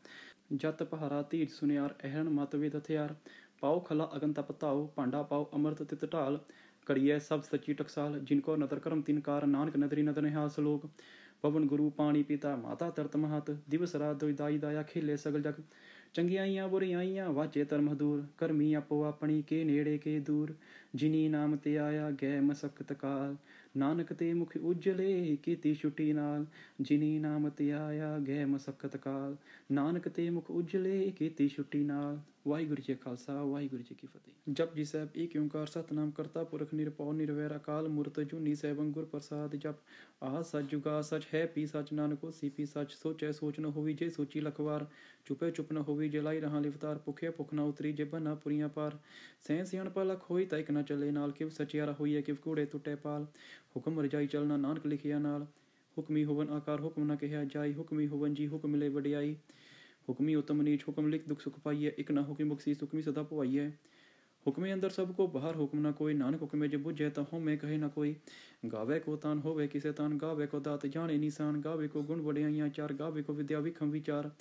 जत पहारा तीर सुनियार अहरण मत विद हथियार पाओ खला अगन तप ताओ भांडा पाओ अमृत तित ढाल कड़िए सब सच्ची टकसाल जिनको नदर करम तिनकार नानक नदरी नदर निहाल सलोक पवन गुरु पानी पिता माता तरत महत दिवस रात दोई दाई दाया खेले सगल जग चंगियाइयां बुरियाइयां वाचे धर्म दूर करमी आपो अपनी के नेड़े के दूर जिनी नाम ते आया गै मसकत काल नानक ते मुख उजले कीती छुट्टी नाल जिनी नाम ते आया गै मसकत काल नानक ते मुख उजले कीती छुट्टी नाल वाहिगुरू जी खालसा वाहिगुरू जी की फतेह। जप जी साहब एक ओंकार सतनाम करता पुरख निरभਉ निरवैर अकाल मूरत जूनी सैभं गुर प्रसाद जप आह सच जुगा सच है पी सच नानक होसी पी सच सोचै सोच न होवी जे सोची लखवार चुपे चुप न होवी जे लाई रहा लिवतार भुखे भुख न उतरी जे बना पुरियां पार सैं सियाणपा लख होई ता इक न चले नाल किव सचियारा होईए किव कूड़े टुटे पाल हुक्म रजाई चलना नानक लिखिया नाल हुक्मी होवन आकार हुक्म न कहा जाई हुक्मी होवन जी हुक्म मिले वडियाई हुक्मी उत्तम नीच हुक्म लिख दुख सुख पाइए एक न हुक्म बख्शी सुखमी सदा पवाइए हुक्मे अंदर सबको बाहर हुक्म न कोई नानक हुक्मे जो बुझे तो हम में कहे न कोई गावे को तान होवे किसे तान गावे को दात जाने निशान गावे को गुण वडियाइयां चार गावे को विद्या विखम विचार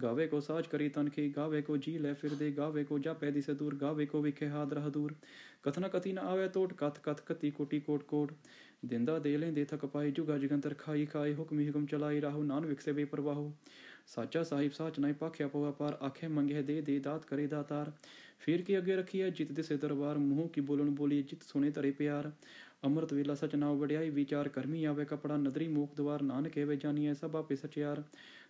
गावे को साज करी तन के गावे को जी ले फिर दे गावे को जा पैदी से दूर गावे को विखे हाथ रह दूर कथना कथी न आवे तोट कथ कथ कति कोटि कोट कोट दिंदा दे लेंदे थक पाई जुगा जुगंतर खाई खाई हुक्मी हुक्म चलाई राहु नान विकसे बेपरवाहु साचा साहिब साच नहीं पाख्या पवा पार आखे मंगे दे दात करे दातार फिर के अगे रखिए जित दिसे दरबार मुँह की बोलन बोली जित सुने तरे प्यार अमृत वेला सच नाव वड्याई विचार करमी आवे कपड़ा नदरी मूक द्वार नानक एवे जानिए सब आपे सचियार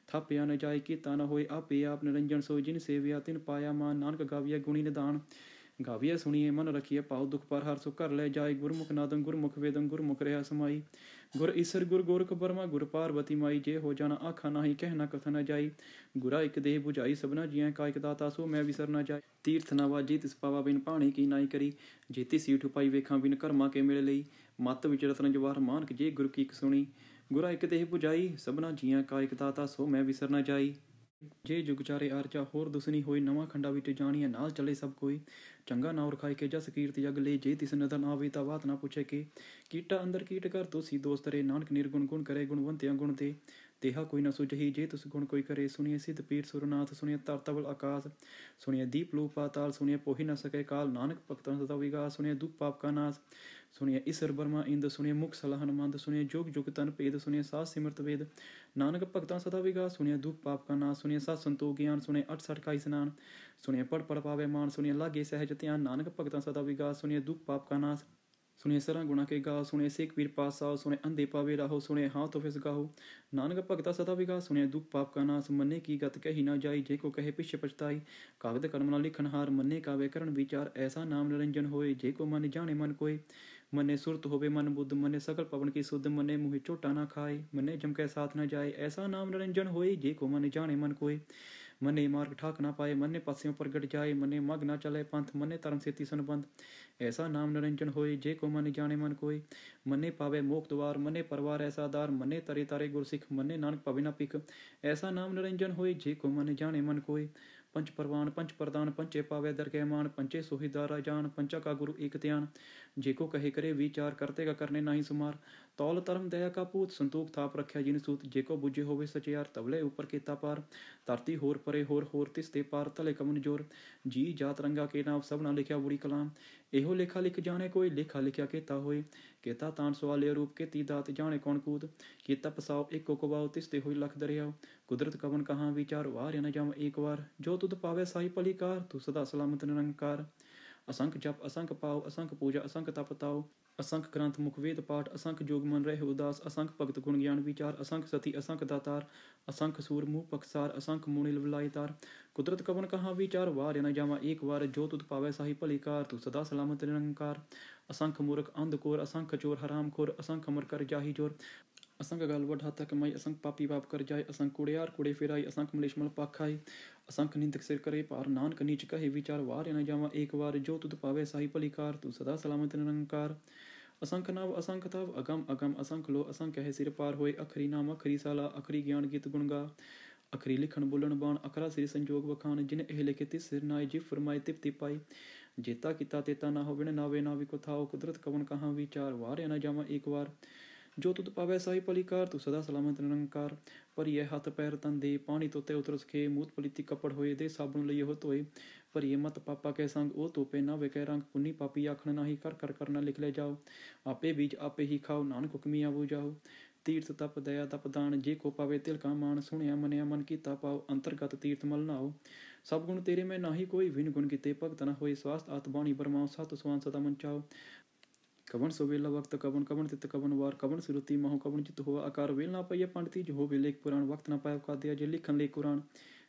थापिया न जाय कीता न होए आपे आप निरंजन सोई जिन सेविया तिन पाया मान नानक गाविया गुणी निदान गाविया सुनिए मन रखिए पाओ दुख पर हर सुख कर ले जाए गुरमुख नादम गुरमुख वेदम गुरमुख रहा समाई गुर ईसर गुर गोरख बर्मा गुर पार्वती माई जे हो जाना आखा नाही कहना कथ न जाई गुरा एक देह बुझाई सबना जिया कायक दाता सो मैं विसर न जाए तीर्थ न वाजी तिस पावा बिन पाणी की नाई करी जेती सीठ उपाई वेखा बिन कर्मा के मिल लई मत विच रतन जवाहर मानक जे गुरु की सुनी गुरा एक देह बुझाई सबना जिया कायक दाता सो मैं विसर न जाई जे जुग चारे आरचा होर दुसनी होई नवा खंडा विच जानिए नाल चले सब कोई चंगा नाउर खाए के जस कीर्ति जग ले जे तिस नदर न आवे ता बात ना पूछे के कीटा अंदर कीट कर तो सी दोस्त रे नानक निर्गुण गुण करे गुणवंतिया गुण दे तेहा कोई न सुझही जे तुस गुण कोई करे सुनिए सिद्ध पीर सुरनाथ सुनिए तरतबल आकाश सुनिए दीप लो पाताल सुनिए पोही न सके काल नानक भक्तन सदा विगास सुनिए दुख पाप का नाश सुनिए ईसर बर्मा इंद सुनिए मुख सलाहन मंद सुनिए जोग जुग तन भेद सुनिए सास सिमरत वेद नानक भक्तां सदा विगास सुनिए दुख पाप का नाश सुनिए सत संतोख ज्ञान सुनिए 68 का स्नान सुनिए पढ़ पढ़ पावे मान सुनिए लागे सहज ध्यान नानक भक्तां सदा विगास सुनिए दुख पाप का नाश ਸੁਣੇ ਸਰਾਂ ਗੁਣਾ ਕੇ ਗਾਓ, ਸੁਣੇ ਸਿੱਖ ਪੀਰ ਪਾਸਾਓ, ਸੁਣੇ ਅੰਧੇ ਪਾਵੇ ਰਾਹੋ, ਸੁਣੇ ਹਾਥ ਫਿਸ ਗਾਹੋ। ਨਾਨਕ ਭਗਤਾ ਸਦਾ ਵਿਗਾਸ, ਸੁਣੇ ਦੁੱਖ ਪਾਪ ਕਾ ਨਾਸ, ਮੰਨੇ ਕੀ ਗਤ ਕਹੀ ਨਾ ਜਾਈ, ਜੇ ਕੋ ਕਹੇ ਪਿਛੇ ਪਛਤਾਈ। ਕਾਗਦ ਕਲਮ ਨਾਲ ਲਿਖਣ ਹਾਰ, ਮੰਨੇ ਕਾਵੇ ਕਰਨ ਵਿਚਾਰ, ਐਸਾ ਨਾਮ ਨਿਰੰਜਨ ਹੋਏ, ਜੇ ਕੋ ਮਨ ਜਾਣੇ ਮਨ ਕੋਏ। ਮੰਨੇ ਸੁਰਤ ਹੋਵੇ ਮਨ ਬੁੱਧ, ਮੰਨੇ ਸਕਲ ਪਵਨ ਕੀ ਸੁਧ, ਮੰਨੇ ਮੂੰਹ ਝੋਟਾ ਨਾ ਖਾਏ, ਮੰਨੇ ਜਮ ਕੈ ਸਾਥ ਨਾ ਜਾਏ, ਐਸਾ ਨਾਮ ਨਿਰੰਜਨ ਹੋਏ, ਜੇ ਕੋ ਮਨ ਜਾਣੇ ਮਨ ਕੋਏ। ਮੰਨੇ ਮਾਰਗ ਠਾਕ ਨਾ ਪਾਏ, ਮੰਨੇ ਪਾਸਿਓਂ ਪ੍ਰਗਟ ਜਾਏ, ਮੰਨੇ ਮਗ ਨਾ ਚਲੇ ਪੰਥ, ਮੰਨੇ ਧਰਮ ਸੇਤੀ ਸੰਬੰਧ। ਐਸਾ ਨਾਮ ਨਿਰੰਜਨ ਹੋਏ, ਜੇ ਕੋ ਮਨ ਜਾਣੇ ਮਨ ਕੋਏ। ਮੰਨੇ ਪਾਵੇ ਮੋਖ ਦੁਆਰ, ਮੰਨੇ ਪਰਵਾਰ ਐਸਾ ਦਾਰ, ਮੰਨੇ ਤਰੇ ਤਾਰੇ ਗੁਰਸਿੱਖ, ਮੰਨੇ ਨਾਨਕ ਭਵੇ ਨਾ ਭਿਖ। ਐਸਾ ਨਾਮ ਨਿਰੰਜਨ ਹੋਏ, ਜੇ ਕੋ ਮਨ ਜਾਣੇ ਮਨ ਕੋਏ। ਪੰਚ ਪਰਵਾਨ ਪੰਚ ਪ੍ਰਦਾਨ, ਪੰਚੇ ਪਾਵੇ ਦਰਗਹਿ ਮਾਨ, ਪੰਚੇ ਸੋਹੀਦਾਰਾ ਜਾਨ, ਪੰਚਾ ਕਾ ਗੁਰੂ ਏਕ ਧਿਆਨ। ਜੇ ਕੋ ਕਹੇ ਕਰੇ ਵਿਚਾਰ, ਕਰਤੇ ਕਾ ਕਰਨੇ ਨਾਹੀ ਸੁਮਾਰ। ਤੌਲ ਧਰਮ ਦਇਆ ਕਾ ਪੂਤ, ਸੰਤੋਖ ਥਾਪ ਰੱਖਿਆ ਜਿਨ ਸੂਤ। ਜੇ ਕੋ ਬੁੱਝੇ ਹੋਵੇ ਸਚਿਆਰ, ਤਵਲੇ ਉੱਪਰ ਕੀਤਾ ਪਾਰ। ਧਰਤੀ ਹੋਰ ਪਰੇ ਹੋਰ ਹੋਰ, ਤਿਸ ਤੇ ਪਾਰ ਤਲੇ ਕਮਨ ਜੋਰ। ਜੀ ਜਾਤ ਰੰਗਾ ਕੇ ਨਾਮ, ਸਭ ਨਾ ਲਿਖਿਆ ਬੁੜੀ ਕਲਾਮ। ਇਹੋ ਲੇਖਾ ਲਿਖ ਜਾਣੇ ਕੋਈ, ਲੇਖਾ ਲਿਖਿਆ ਕੀਤਾ ਹੋਏ। ਕੀਤਾ ਤਾਣ ਸਵਾਲੇ ਰੂਪ, ਕੀਤੀ ਦਾਤ ਜਾਣੇ ਕੌਣ ਕੂਤ। ਕੀਤਾ ਪਸਾਓ ਇੱਕੋ ਕਵਾਓ, ਤਿਸ ਤੇ ਹੋਈ ਲਖ ਦਰਿਆਓ। ਕੁਦਰਤ ਕਵਨ ਕਹਾਂ ਵਿਚਾਰ, ਵਾਰ ਨਾ ਜਾਵਾਂ ਏਕ ਵਾਰ। ਜੋ ਤੁਧ ਪਾਵੇ ਸਾਈ ਭਲੀ ਕਾਰ, ਤੂੰ ਸਦਾ ਸਲਾਮਤ ਨਿਰੰਕਾਰ। ਅਸੰਖ ਜਪ ਅਸੰਖ ਪਾਓ, ਅਸੰਖ ਪੂਜਾ ਅਸੰਖ ਤਪ ਤਾਓ। ਅਸੰਖ ਗ੍ਰੰਥ ਮੁਖ ਵੇਦ ਪਾਠ, ਅਸੰਖ ਜੋਗ ਮਨ ਰਹੇ ਉਦਾਸ। ਅਸੰਖ ਭਗਤ ਗੁਣ ਗਿਆਨ ਵਿਚਾਰ, ਅਸੰਖ ਸਤੀ ਅਸੰਖ ਦਾਤਾਰ। ਅਸੰਖ ਸੂਰ ਮੂਹ ਪਕਸਾਰ, ਅਸੰਖ ਮੂਣੀ ਲਵਲਾਈ ਤਾਰ। ਕੁਦਰਤ ਕਵਨ ਕਹਾਂ ਵਿਚਾਰ, ਵਾਰ ਨਾ ਜਾਵਾਂ ਏਕ ਵਾਰ। ਜੋ ਤੁਧ ਪਾਵੇ ਸਾਹੀ ਭਲੀ ਕਾਰ, ਤੂੰ ਸਦਾ ਸਲਾਮਤ ਨਿਰੰਕਾਰ। ਅਸੰਖ ਮੂਰਖ ਅੰਧ ਕੋਰ, ਅਸੰਖ ਚੋਰ ਹਰਾਮ ਖੋਰ। ਅਸੰਖ ਅਮਰ ਕਰ ਜਾਹੀ ਜੋਰ। ਅਸੰਖ ਗਲ ਵਡ ਹੱਥ ਕਮਾਈ, ਅਸੰਖ ਪਾਪੀ ਪਾਪ ਕਰ ਜਾਏ। ਅਸੰਖ ਕੁੜਿਆਰ ਕੁੜੇ ਫਿਰਾਈ, ਅਸੰਖ ਮਲੇਛ ਮਲ ਪਾਖਾਈ। ਅਸੰਖ ਨਿੰਦਕ ਸਿਰ ਕਰੇ ਭਾਰ, ਨਾਨਕ ਨੀਚ ਕਹੇ ਵਿਚਾਰ। ਵਾਰ ਨਾ ਜਾਵਾਂ ਏਕ ਵਾਰ, ਜੋ ਤੁਧ ਪਾਵੇ ਸਾਹੀ ਭਲੀ ਕਾਰ, ਤੂੰ ਸਦਾ ਸਲਾਮਤ ਨਿਰੰਕਾਰ। ਅਸੰਖ ਨਵ ਅਸੰਖ ਤਵ, ਅਗਮ ਅਗਮ ਅਸੰਖ ਲੋ। ਅਸੰਖ ਹੈ ਸਿਰ ਪਾਰ ਹੋਏ, ਅਖਰੀ ਨਾਮ ਅਖਰੀ ਸਾਲਾ। ਅਖਰੀ ਗਿਆਨ ਗੀਤ ਗੁਣ ਗਾ, ਅਖਰੀ ਲਿਖਣ ਬੋਲਣ ਬਾਣ। ਅਖਰਾ ਸਿਰ ਸੰਜੋਗ ਵਖਾਣ, ਜਿਨ ਇਹ ਲਿਖੇ ਤਿਸ ਸਿਰ ਨਾਏ। ਜਿਵ ਫਰਮਾਏ ਤਿਪਤੀ ਪਾਈ, ਜੇਤਾ ਕੀਤਾ ਤੇਤਾ ਨਾ ਹੋਵਣ। ਨਾਵੇ ਨਾਵੀ ਕੋ ਥਾਓ, ਕੁਦਰਤ ਕਵਨ ਕਹਾਂ ਵਿਚਾਰ। ਵਾਰ ਨਾ ਜਾਵਾਂ ਏਕ ਵਾਰ, ਜੋ ਤੁਧ ਪਾਵੇ ਸਾਹੀ ਭਲੀ ਕਾਰ, ਤੂੰ ਸਦਾ ਸਲਾਮਤ ਨਿਰੰਕਾਰ। ਭਰੀਏ ਹੱਥ ਪੈਰ ਤਨ ਦੇ, ਪਾਣੀ ਧੋਤੇ ਉਤਰ ਸਖੇ। ਮੂਤ ਪਲੀਤੀ ਕੱਪੜ ਹੋਏ, ਦੇ ਸਾਬਣ ਲਈ ਉਹ ਧੋਏ। ਭਰੀਏ ਮਤ ਪਾਪਾ ਕੇ ਸੰਗ, ਉਹ ਧੋਪੇ ਨਾ ਵੇਖੇ ਰੰਗ। ਪੁੰਨੀ ਪਾਪੀ ਆਖਣ ਨਾਹੀ, ਕਰ ਕਰ ਕਰਨਾ ਲਿਖ ਲੈ ਜਾਓ। ਆਪੇ ਬੀਜ ਆਪੇ ਹੀ ਖਾਓ, ਨਾਨਕ ਹੁਕਮੀ ਆਵੋ ਜਾਓ। ਤੀਰਥ ਤਪ ਦਇਆ ਤਪ ਦਾਨ, ਜੇ ਕੋ ਪਾਵੇ ਤਿਲ ਕਾ ਮਾਨ। ਸੁਣਿਆ ਮੰਨਿਆ ਮਨ ਕੀਤਾ ਪਾਓ, ਅੰਤਰਗਤ ਤੀਰਥ ਮਲ ਨਾਓ। ਸਭ ਗੁਣ ਤੇਰੇ ਮੈਂ ਨਾਹੀ ਕੋਈ, ਵਿਨ ਗੁਣ ਕੀਤੇ ਭਗਤ ਨਾ ਹੋਏ। ਸਵਾਸਥ ਆਤ ਬਾਣੀ ਬਰਮਾਓ, ਸਤ ਸੁਆਨ ਸਦਾ ਮਨ ਚਾਓ। ਕਵਣ ਸੋ ਵੇਲਾ ਵਕਤ ਕਵਣ, ਕਵਣ ਤਿਤ ਕਵਣ ਵਾਰ। ਕਵਣ ਸਿਰੁਤੀ ਮਹੋ ਕਵਣ ਚਿਤ ਹੋਆ ਆਕਾਰ। ਵੇਲ ਨਾ ਪਈਏ ਪੰਡਤੀ ਜੋ ਹੋਵੇ ਲੇਖ ਪੁਰਾਣ। ਵਕਤ ਨਾ ਪਾਇਓ ਕਾਦਿਆ, ਜੇ ਲਿਖਣ ਲਈ ਕੁਰਾਨ।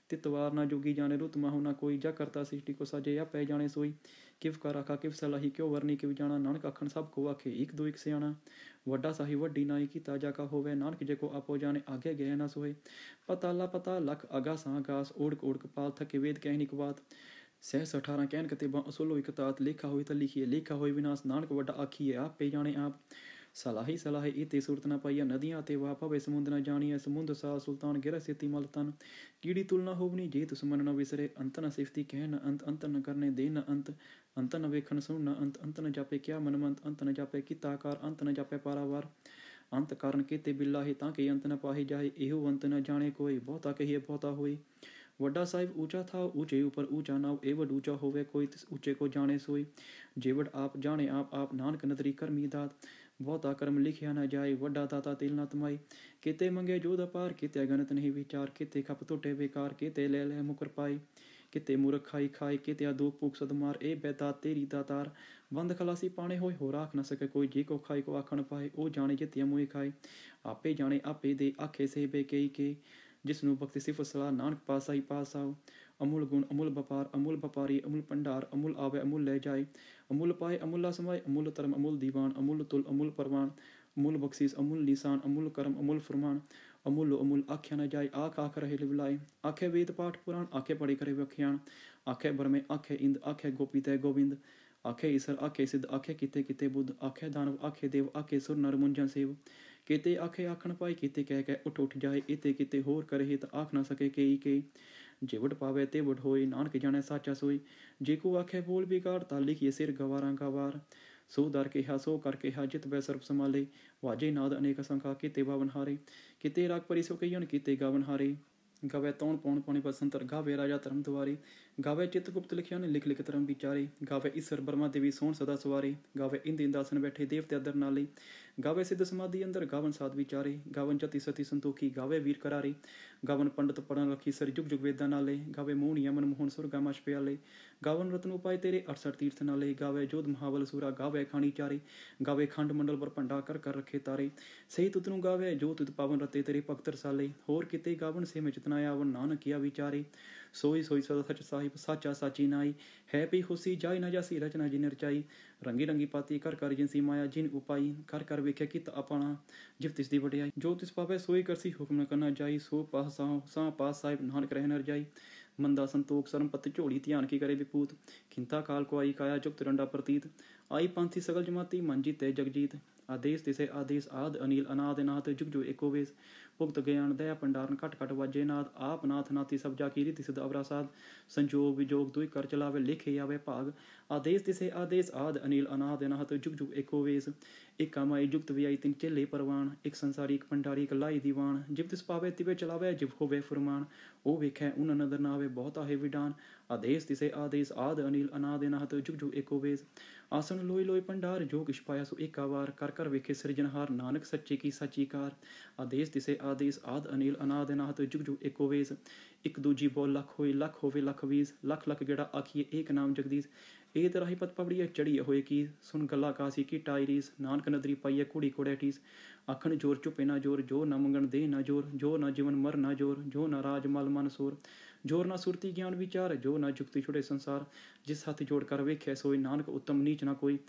ਤਿਤ ਵਾਰ ਨਾ ਜੋਗੀ ਜਾਣੇ, ਰੁਤ ਮਾਹੂ ਨਾ ਕੋਈ। ਜਾ ਕਰਤਾ ਸ੍ਰਿਸ਼ਟੀ ਕੋ ਸਾਜੇ, ਆਪੈ ਜਾਣੇ ਸੋਈ। ਕਿਵ ਕਰ ਆਖਾ ਕਿਵ ਸਲਾਹੀ, ਕਿਉ ਵਰਨੀ ਕਿਵ ਜਾਣਾ। ਨਾਨਕ ਆਖਣ ਸਭ ਕੋ ਆਖੇ, ਇਕ ਦੋ ਇਕ ਸਿਆਣਾ। ਵੱਡਾ ਸਾਹੀ ਵੱਡੀ ਨਾਈ, ਕੀਤਾ ਜਾ ਕਾ ਹੋਵੇ। ਨਾਨਕ ਜੇ ਕੋ ਆਪੋ ਜਾਣੇ, ਆਗੇ ਗਏ ਨਾ ਸੋਏ। ਪਤਾਲਾ ਪਤਾ ਲਖ ਅਗਾਸਾਂ ਗਾਸ, ਓੜਕ ਓੜਕ ਪਾਲ ਥਕੇ ਵੇਦ ਕਹਿ ਨਿਕ ਬਾਤ। ਸਹਿਸ 18 ਕਹਿਣ ਕਤੇਬਾਂ, ਅਸੋਲੋ ਇਕ ਤਾਤ। ਲੇਖਾ ਹੋਏ ਤਾਂ ਲਿਖੀਏ, ਲੇਖਾ ਹੋਏ ਵਿਨਾਸ਼। ਨਾਨਕ ਵੱਡਾ ਆਖੀਏ, ਆਪੇ ਜਾਣੇ ਆਪ। ਸਲਾਹੀ ਸਲਾਹੀ ਇਤੇ ਸੂਰਤ ਨਾ ਪਾਈਆ, ਨਦੀਆਂ ਤੇ ਵਾਹ ਪਵੇ ਸਮੁੰਦ ਨਾ ਜਾਣੀਐ। ਸਮੁੰਦ ਸਾ ਸੁਲਤਾਨ ਗਿਰਹਿ ਸੇਤੀ ਮਲ ਤਨ। ਕੀੜੀ ਤੁਲ ਨਾ ਹੋਵਨੀ, ਜੇ ਤਿਸ ਮਨ ਨਾ ਵਿਸਰੇ। ਅੰਤ ਨ ਸਿਫਤੀ ਕਹਿ ਨ ਅੰਤ, ਅੰਤ ਨ ਕਰਨੇ ਦੇ ਨ ਅੰਤ। ਅੰਤ ਨ ਵੇਖਣ ਸੁਣ ਨ ਅੰਤ, ਅੰਤ ਨ ਜਾਪੇ ਕਿਆ ਮਨਮੰਤ। ਅੰਤ ਨ ਜਾਪੇ ਕੀਤਾ ਆਕਾਰ, ਅੰਤ ਨ ਜਾਪੇ ਪਾਰਾਵਾਰ। ਅੰਤ ਕਾਰਨ ਕੀਤੇ ਬਿਲਾਹੇ, ਤਾਂ ਕਿ ਅੰਤ ਨ ਪਾਹੇ ਜਾਏ। ਇਹੋ ਅੰਤ ਨ ਜਾਣੇ ਕੋਈ, ਬਹੁਤਾ ਕਹੀਏ ਬਹੁਤਾ ਹੋਈ। ਵੱਡਾ ਸਾਹਿਬ ਊਚਾ ਥਾ, ਊਚੇ ਉਪਰ ਊਚਾ ਨਾਉ। ਇਹ ਵਡ ਊਚਾ ਹੋਵੇ ਕੋਈ, ਤਿਸ ਊਚੇ ਕੋ ਜਾਣੇ ਸੋਈ। ਜੇ ਵਡ ਆਪ ਜਾਣੇ ਆਪ, ਆਪ ਨਾਨਕ ਨਦਰੀ ਕਰਮੀ ਦਾਤ। ਬਹੁਤਾ ਕਰਮ ਲਿਖਿਆ ਨਾ ਜਾਏ, ਵੱਡਾ ਦਾਤਾ ਤਿਲ ਨਾ ਤਮਾਈ। ਕਿਤੇ ਮੰਗੇ ਜੋਧ ਅਪਾਰ, ਕਿਤੇ ਗਣਤ ਨਹੀਂ ਵਿਚਾਰ। ਕਿਤੇ ਖਪ ਟੁੱਟੇ ਬੇਕਾਰ, ਕਿਤੇ ਲੈ ਲੈ ਮੁਕਰ ਪਾਈ। ਕਿਤੇ ਮੂਰਖ ਖਾਈ ਖਾਏ, ਕਿਤੇ ਦੁਖ ਭੂਖ ਸਦਮਾਰ। ਇਹ ਬੈਦਾਤ ਤੇਰੀ ਦਾਤਾਰ, ਬੰਦ ਖਲਾਸੀ ਪਾਣੇ ਹੋਏ। ਹੋਰ ਆਖ ਨਾ ਸਕੇ ਕੋਈ, ਜੇ ਕੋ ਖਾਈ ਕੋ ਆਖਣ ਪਾਏ। ਉਹ ਜਾਣੇ ਜਿਤਿਆ ਮੋਏ ਖਾਏ, ਆਪੇ ਜਾਣੇ ਆਪੇ ਦੇ। ਆਖੇ ਸੇ ਬੇ ਕਈ ਕੇ, ਜਿਸਨੂੰ ਭਗਤੀ ਸਿਫਤ ਸਲਾਹ। ਨਾਨਕ ਪਾਸਾਈ ਪਾਸਾਓ, ਅਮੁੱਲ ਗੁਣ ਅਮੁੱਲ ਵਪਾਰ। ਅਮੁੱਲ ਵਪਾਰੀ ਅਮੁੱਲ ਭੰਡਾਰ, ਅਮੁੱਲ ਆਵੇ ਅਮੁੱਲ ਲੈ ਜਾਏ। ਅਮੁੱਲ ਪਾਏ ਅਮੁੱਲਾ ਸਮਾਏ, ਅਮੁੱਲ ਧਰਮ ਅਮੁੱਲ ਦੀਵਾਨ। ਅਮੁੱਲ ਤੁਲ ਅਮੁੱਲ ਪਰਵਾਨ, ਅਮੁੱਲ ਬਖਸ਼ੀਸ ਅਮੁੱਲ ਲੀਸਾਨ। ਅਮੁੱਲ ਕਰਮ ਅਮੁੱਲ ਫਰਮਾਨ, ਅਮੁੱਲ ਅਮੁੱਲ ਆਖਿਆ ਨਾ ਜਾਏ। ਆਖ ਆਖ ਰਹੇ ਲਿਵਲਾਏ, ਆਖੇ ਵੇਦ ਪਾਠ ਪੁਰਾਣ। ਆਖੇ ਪੜੇ ਕਰੇ ਵਖਿਆਣ, ਆਖੇ ਬਰਮੇ ਆਖੇ ਇੰਦ। ਆਖੇ ਗੋਪੀ ਤੈ ਗੋਬਿੰਦ, ਆਖੇ ਈਸਰ ਆਖੇ ਸਿੱਧ। ਆਖੇ ਕਿਤੇ ਕਿਤੇ ਬੁੱਧ, ਆਖੇ ਦਾਨਵ ਆਖੇ ਦੇਵ। ਆਖੇ ਸੁਰ ਨਰ ਮੁੰਜਨ ਸੇਵ। ਕਿਤੇ ਆਖੇ ਆਖਣ ਪਾਈ, ਕਿਤੇ ਕਹਿ ਕਹਿ ਉੱਠ ਉੱਠ ਜਾਏ। ਇਤੇ ਕਿਤੇ ਹੋਰ ਕਰੇ ਤਾਂ ਆਖ ਨਾ ਸਕੇ ਕਈ ਕਈ। ਜੇ ਵਡ ਪਾਵੇ ਤੇ ਵਡ ਹੋਏ, ਨਾਨਕ ਜਾਣੈ ਸਾਚਾ ਸੋਈ। ਜੇ ਕੋ ਆਖੇ ਬੋਲ ਬਿਗਾੜ, ਤਾਂ ਲਿਖੀਏ ਸਿਰ ਗਵਾਰਾਂ ਗਵਾਰ। ਸੋ ਦਰ ਕਿਹਾ ਸੋ ਕਰ ਕਿਹਾ, ਜਿਤ ਬੈ ਸਰਬ ਸੰਭਾਲੇ। ਵਾਜੇ ਨਾਦ ਅਨੇਕ ਅਸੰਖਾ, ਕਿਤੇ ਬਾਵਨ ਹਾਰੇ। ਕਿਤੇ ਰਾਗ ਪਰੀ ਸੋ ਕਈਅਣ, ਕਿਤੇ ਗਾਵਨ ਹਾਰੇ। ਗਵੇ ਤੌਣ ਪੌਣ ਪਾਣੀ ਬਸੰਤਰ, ਗਾਵੇ ਰਾਜਾ ਧਰਮ ਦੁਆਰੇ। ਗਾਵੇ ਚਿਤ ਗੁਪਤ ਲਿਖਿਆ ਨੇ ਲਿਖ ਲਿਖ ਧਰਮ ਵਿਚਾਰੇ। ਗਾਵੇ ਈਸਰ ਬਰਮਾ ਦੇਵੀ ਸੋਹਣ ਸਦਾ ਸਵਾਰੇ। ਗਾਵੇ ਇੰਦ ਇੰਦਾਸਨ ਬੈਠੇ ਦੇਵਤੇ ਅਦਰ ਨਾਲੇ। ਗਾਵੇ ਸਿੱਧ ਸਮਾਧੀ ਅੰਦਰ ਗਾਵਨ ਸਾਧ ਵਿਚਾਰੇ। ਗਾਵਨ ਜਤੀ ਸਤੀ ਸੰਤੋਖੀ ਗਾਵੇ ਵੀਰ ਕਰਾਰੇ। ਗਾਵਨ ਪੰਡਤ ਪੜਨ ਰੱਖੀ ਸਰ ਜੁਗ ਜੁਗ ਵੇਦਾਂ ਨਾਲੇ। ਗਾਵੇ ਮੋਹਣੀਆਂ ਮਨ ਮੋਹਨ ਸੁਰਗਾ ਮਛ ਪਿਆਲੇ। ਗਾਵਨ ਰਤਨ ਉਪਾਏ ਤੇਰੇ 68 ਤੀਰਥ ਨਾਲੇ। ਗਾਵੇ ਜੋਧ ਮਹਾਬਲ ਸੂਰਾ ਗਾਵੇ ਖਾਣੀ ਚਾਰੇ। ਗਾਵੇ ਖੰਡ ਮੰਡਲ ਪਰ ਭੰਡਾ ਕਰ ਕਰ ਰੱਖੇ ਤਾਰੇ। ਸਹੀ ਤੁਤ ਨੂੰ ਗਾਵੇ ਜੋ ਤੁਤ ਪਾਵਨ ਰਤੇ ਤੇਰੇ ਭਗਤ ਰਸਾਲੇ। ਹੋਰ ਕਿਤੇ ਗਾਵਨ ਸੇ ਵਿੱਚ ਤਨਾ ਆਵਨ ਨਾਨਕਿਆ ਵਿਚਾਰੇ। सोई सोई सदा सच साहिब साचा साची नाई। है पी खुशी जाई न जासी रचना जिन रचाई। रंगी रंगी पाती कर कर जिनसी माया जिन उपाई। कर कर वेख्या कित अपना जिव तिस दी वडियाई। जो तिस पावे सोई करसी हुक्म न करना जाई। सो पास सा पास साहिब नानक रह नर जाई। मंदा संतोख सरमपत झोली ध्यान की करे विपूत। खिंता काल को आई काया जुक्त रंडा प्रतीत। आई पंथी सगल जमाती मन जीते जगजीत। आदेश तिसे आदेश आद अनिल अनाद नाथ जुग जो एको वेश। भुगत ज्ञान दया भंडारण घट घट वाजे नाथ। आप नाथ नाती सब जा कीरी तिसद अवरा साध। संजोग विजोग दुई कर चलावे लिखे आवे भाग। आदेश तिसे आदेश आद अनिल अनाद नाथ जुग जुग एको वेश। एक माई जुगत विआई तिन चेले परवान। एक संसारी एक भंडारी एक लाई दीवान। जिव तिस पावे तिवे चलावे जिव होवे फुरमान। ओ वेखै उन नदर नावे बहुत आहे विडान। आदेश तिसे आदेश आद अनिल अनाद नाथ जुग जुग एको वेश। आसन लोई लोई भंडार जो किश पाया सो एका वार। कर कर वेखे सिरजनहार नानक सच्चे की साची कार। आदेश तिसे आदेश आद अनिल अनाद नाथ जुग जुग एको वेश। एक दूजी बोल लख होई लख होवे लख वीस। लख लख गेड़ा आखिए एक नाम जगदीश। ए तराही पत पबड़िया चढ़ी होए की। सुन गला कासी की टाई रीस। नानक नदरी पाइए कुड़ी कोड़े ठीस। आखन जोर चुपे ना जोर जो न मंगन दे न जोर। जो न जीवन मर न जोर जो न राज मल मन सोर। जोर न सुरती ज्ञान विचार जो न जुगती छुड़े संसार। जिस हाथ जोड़ कर वेख्या सोई नानक उत्तम नीच न कोई।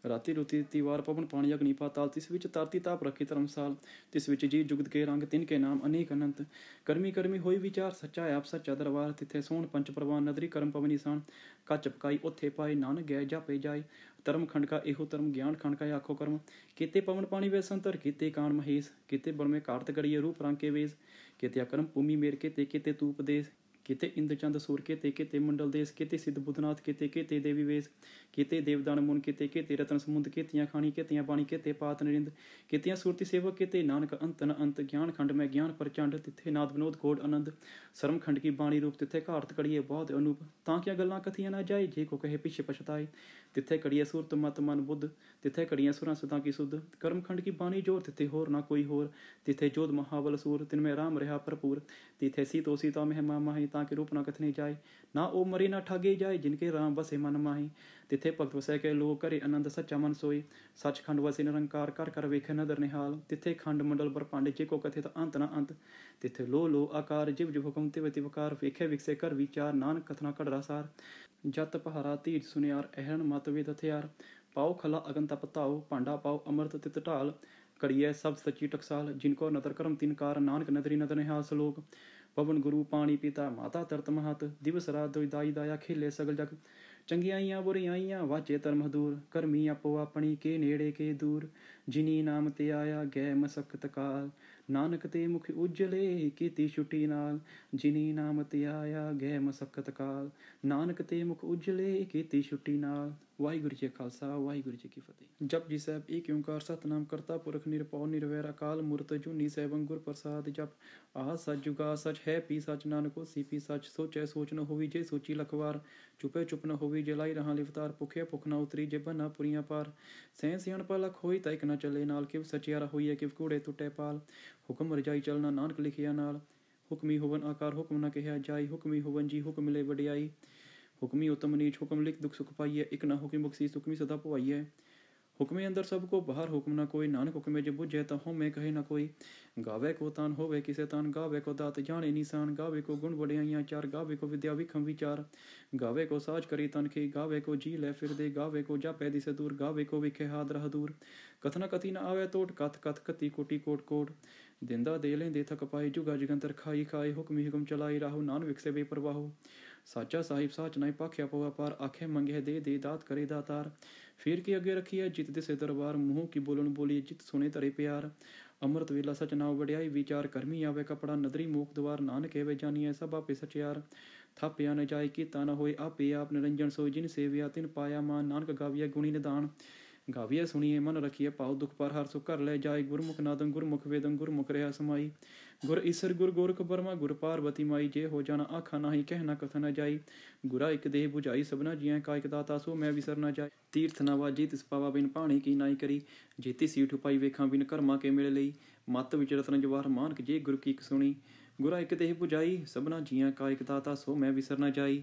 राती रुती तीवार पवन पानी अग्नि पाताल। तिस विच तारती ताप रखी धर्मसाल। तिस विच जी जुगत के रंग तिनके नाम अनेक अनंत। करमी करमी होई विचार सच्चा आप सच्चा दरबार। तिथे सोहण पंच प्रवान नदरी करम पवनी सान। कच पकाई ओथे पाए नानक गए जापे जाए। धर्म खंड का एहो धर्म ज्ञान खंड का आखो कर्म। किते पवन पानी वे संतर किते कान महेश। किते बड़ में कार्त गड़िए रूप रंग के वेश। किते अकरम भूमि मेर किते किते तूपदेश। किते इंद्र चंद सूर किते किते मंडल देश। किते सिद्ध बुधनाथ किते किते देवी वेश। किते देवदान मुन किते किते रतन समुंद। कितियां खानी कितियां बाणी किते पात नरिंद। कितियां सुरति सेवक किते नानक अंत न अंत। ज्ञान खंड में ज्ञान प्रचंड तिथे नाद विनोद कोड आनंद। सरम खंड की बाणी रूप तिथे घारत कड़िए बहुत अनूप। तां क्या गल्लां कथियां ना जाए जे को कहे पिछे पछताए। तिथे कड़िए सुरत मत मन बुद्ध। तिथे कड़ियां सुरां सुतां की सुध। कर्म खंड की बाणी जोर तिथे होर ना कोई होर। तिथे जोध महाबल सूर तिनमें राम रहा भरपूर। तिथे सीतो सीता महिमा माही ताकि रूप ना कथने जाए। ना ओ मरे ना ठागे जाए जिनके राम बसे मन माही। तिथे भगत वसै के लोग करे आनंद सच्चा मन सोई। सच खंड वसे निरंकार कर कर वेखे नदर निहाल। तिथे खंड मंडल ब्रह्मांड जे को कथित अंत न अंत। तिथे लो लो आकार जिव जिव हुकम तिव तिवकार। वेखे विकसे कर विचार नानक कथना कड़रा सार। जत पहारा तीर सुनियार अहरण मत वेद हथियार। पाओ खला अगन तप ताओ भांडा पाओ अमृत तित ढाल। कड़िए सब सच्ची टकसाल जिनको नदर करम तिनकार। नानक नदरी नदर निहाल सलोक। पवन गुरु पानी पिता माता तरत महत। दिवस रात दुई दाई दाया खेले सगल जग। चंगियाइयां बुरियाइयां वाचे तरम दूर। करमी आपो अपनी के नेड़े के दूर। जिनी नाम ते आया गै मसकत काल। नानक ते मुख उजले कीती छुट्टी नाल। जिनी नाम ते आया गै मसकत काल। नानक ते मुख उजले कीती छुट्टी नाल। वाहिगुरू जी खालसा वाहिगुरू जी की फतेह। जपजी साहिब एक ओंकार सतनाम करता पुरख निरभਉ निरवैर अकाल मूरत जूनी सैभं गुर प्रसाद जप। आह सच जुगा सच है पी सच नानक होसी पी सच। सोचै सोच न होवी जे सोची लखवार। चुपे चुप न होवी जे लाई रहा लिवतार। भुखे भुख न उतरी जे बना पुरियां पार। सैं सियाणपा लख होई ता इक न चले नाल। किव सचियारा होईए किव कूड़े टुटे पाल। हुक्म रजाई चलना नानक लिखिया नाल। हुक्मी होवन आकार हुक्म न कहिया जाई। हुक्मी होवन जी हुक्म ले वडियाई। हुक्मी उत्तम नीच हुक्म लिख दुख सुख पाइए। एक न हुक्म बख्शी सुखमी सदा पवाइए। हुक्मे अंदर सबको बाहर हुक्म न कोई। नानक हुक्मे जो बुझे तो होमे कहे न कोई। गावे को तान होवे किसे तान। गावे को दात जाने निशान। गावे को गुण वडियाइयां चार। गावे को विद्या विखम विचार। गावे को साज करी तनखी। गावे को जी लै फिर दे। गावे को जापै दिसे दूर। गावे को विखे हाथ रह दूर। कथना कथी न आवे तोट कथ कथ कति कोटि कोट कोट। दिंदा दे लेंदे थक पाए। जुगा जगंतर खाई खाए। हुक्मी हुक्म चलाई राहु नान विकसे बेपरवाहु। साचा साहिब साच नाई पाख्या पवा पार। आखे मंगे दे दे दात करे दातार। फिर के अगे रखी है जित दिसे दरबार। मुँह की बोलन बोली जित सुने तरे प्यार। अमृत वेला सच नाव वड्याई विचार। करमी आवे कपड़ा नदरी मूक द्वार। नानक एवे जानिए सब आपे सचियार। थापिया न जाए कीता न होए आपे आप निरंजन सोई। जिन सेविया तिन पाया मान। नानक गाविया गुणी निदान। ਗਾਵੀਏ ਸੁਣੀਏ ਮਨ ਰੱਖੀਏ ਭਾਉ ਦੁਖ ਪਰ ਹਰ ਸੁਖ ਘਰ ਲੈ ਜਾਏ। ਗੁਰਮੁਖ ਨਾਦੰ ਗੁਰਮੁਖ ਵੇਦੰ ਗੁਰਮੁਖ ਰਿਹਾ ਸਮਾਈ। ਗੁਰ ਈਸਰ ਗੁਰ ਗੋਰਖ ਬਰਮਾ ਗੁਰ ਪਾਰਵਤੀ ਮਾਈ। ਜੇ ਹੋ ਜਾਣਾ ਆਖਾ ਨਾਹੀ ਕਹਿ ਨਾ ਕਥ ਨ ਜਾਈ। ਗੁਰਾ ਇੱਕ ਦੇਹ 부ਝਾਈ ਸਭਨਾ ਜੀਆਂ ਕਾ ਇੱਕ ਦਾਤਾ ਸੋ ਮੈਂ ਵਿਸਰ ਨਾ ਜਾਏ। ਤੀਰਥ ਨਾ ਵਾਜੀ ਤਿਸ ਪਾਵਾ ਬਿਨ ਪਾਣੀ ਕੀ ਨਾਈ ਕਰੀ। ਜੇਤੀ ਸੀਠ ਉਪਾਈ ਵੇਖਾਂ ਬਿਨ ਕਰਮਾ ਕੇ ਮਿਲ ਲਈ। ਮੱਤ ਵਿੱਚ ਰਤਨ ਜਵਾਹਰ ਮਾਨਕ ਜੇ ਗੁਰੂ ਕੀ ਇੱਕ ਸੁਣੀ। ਗੁਰਾ ਇੱਕ ਦੇਹ 부ਝਾਈ ਸਭਨਾ ਜੀਆਂ ਕਾ ਇੱਕ ਦਾਤਾ ਸੋ ਮੈਂ ਵਿਸਰ ਨਾ ਜਾਈ।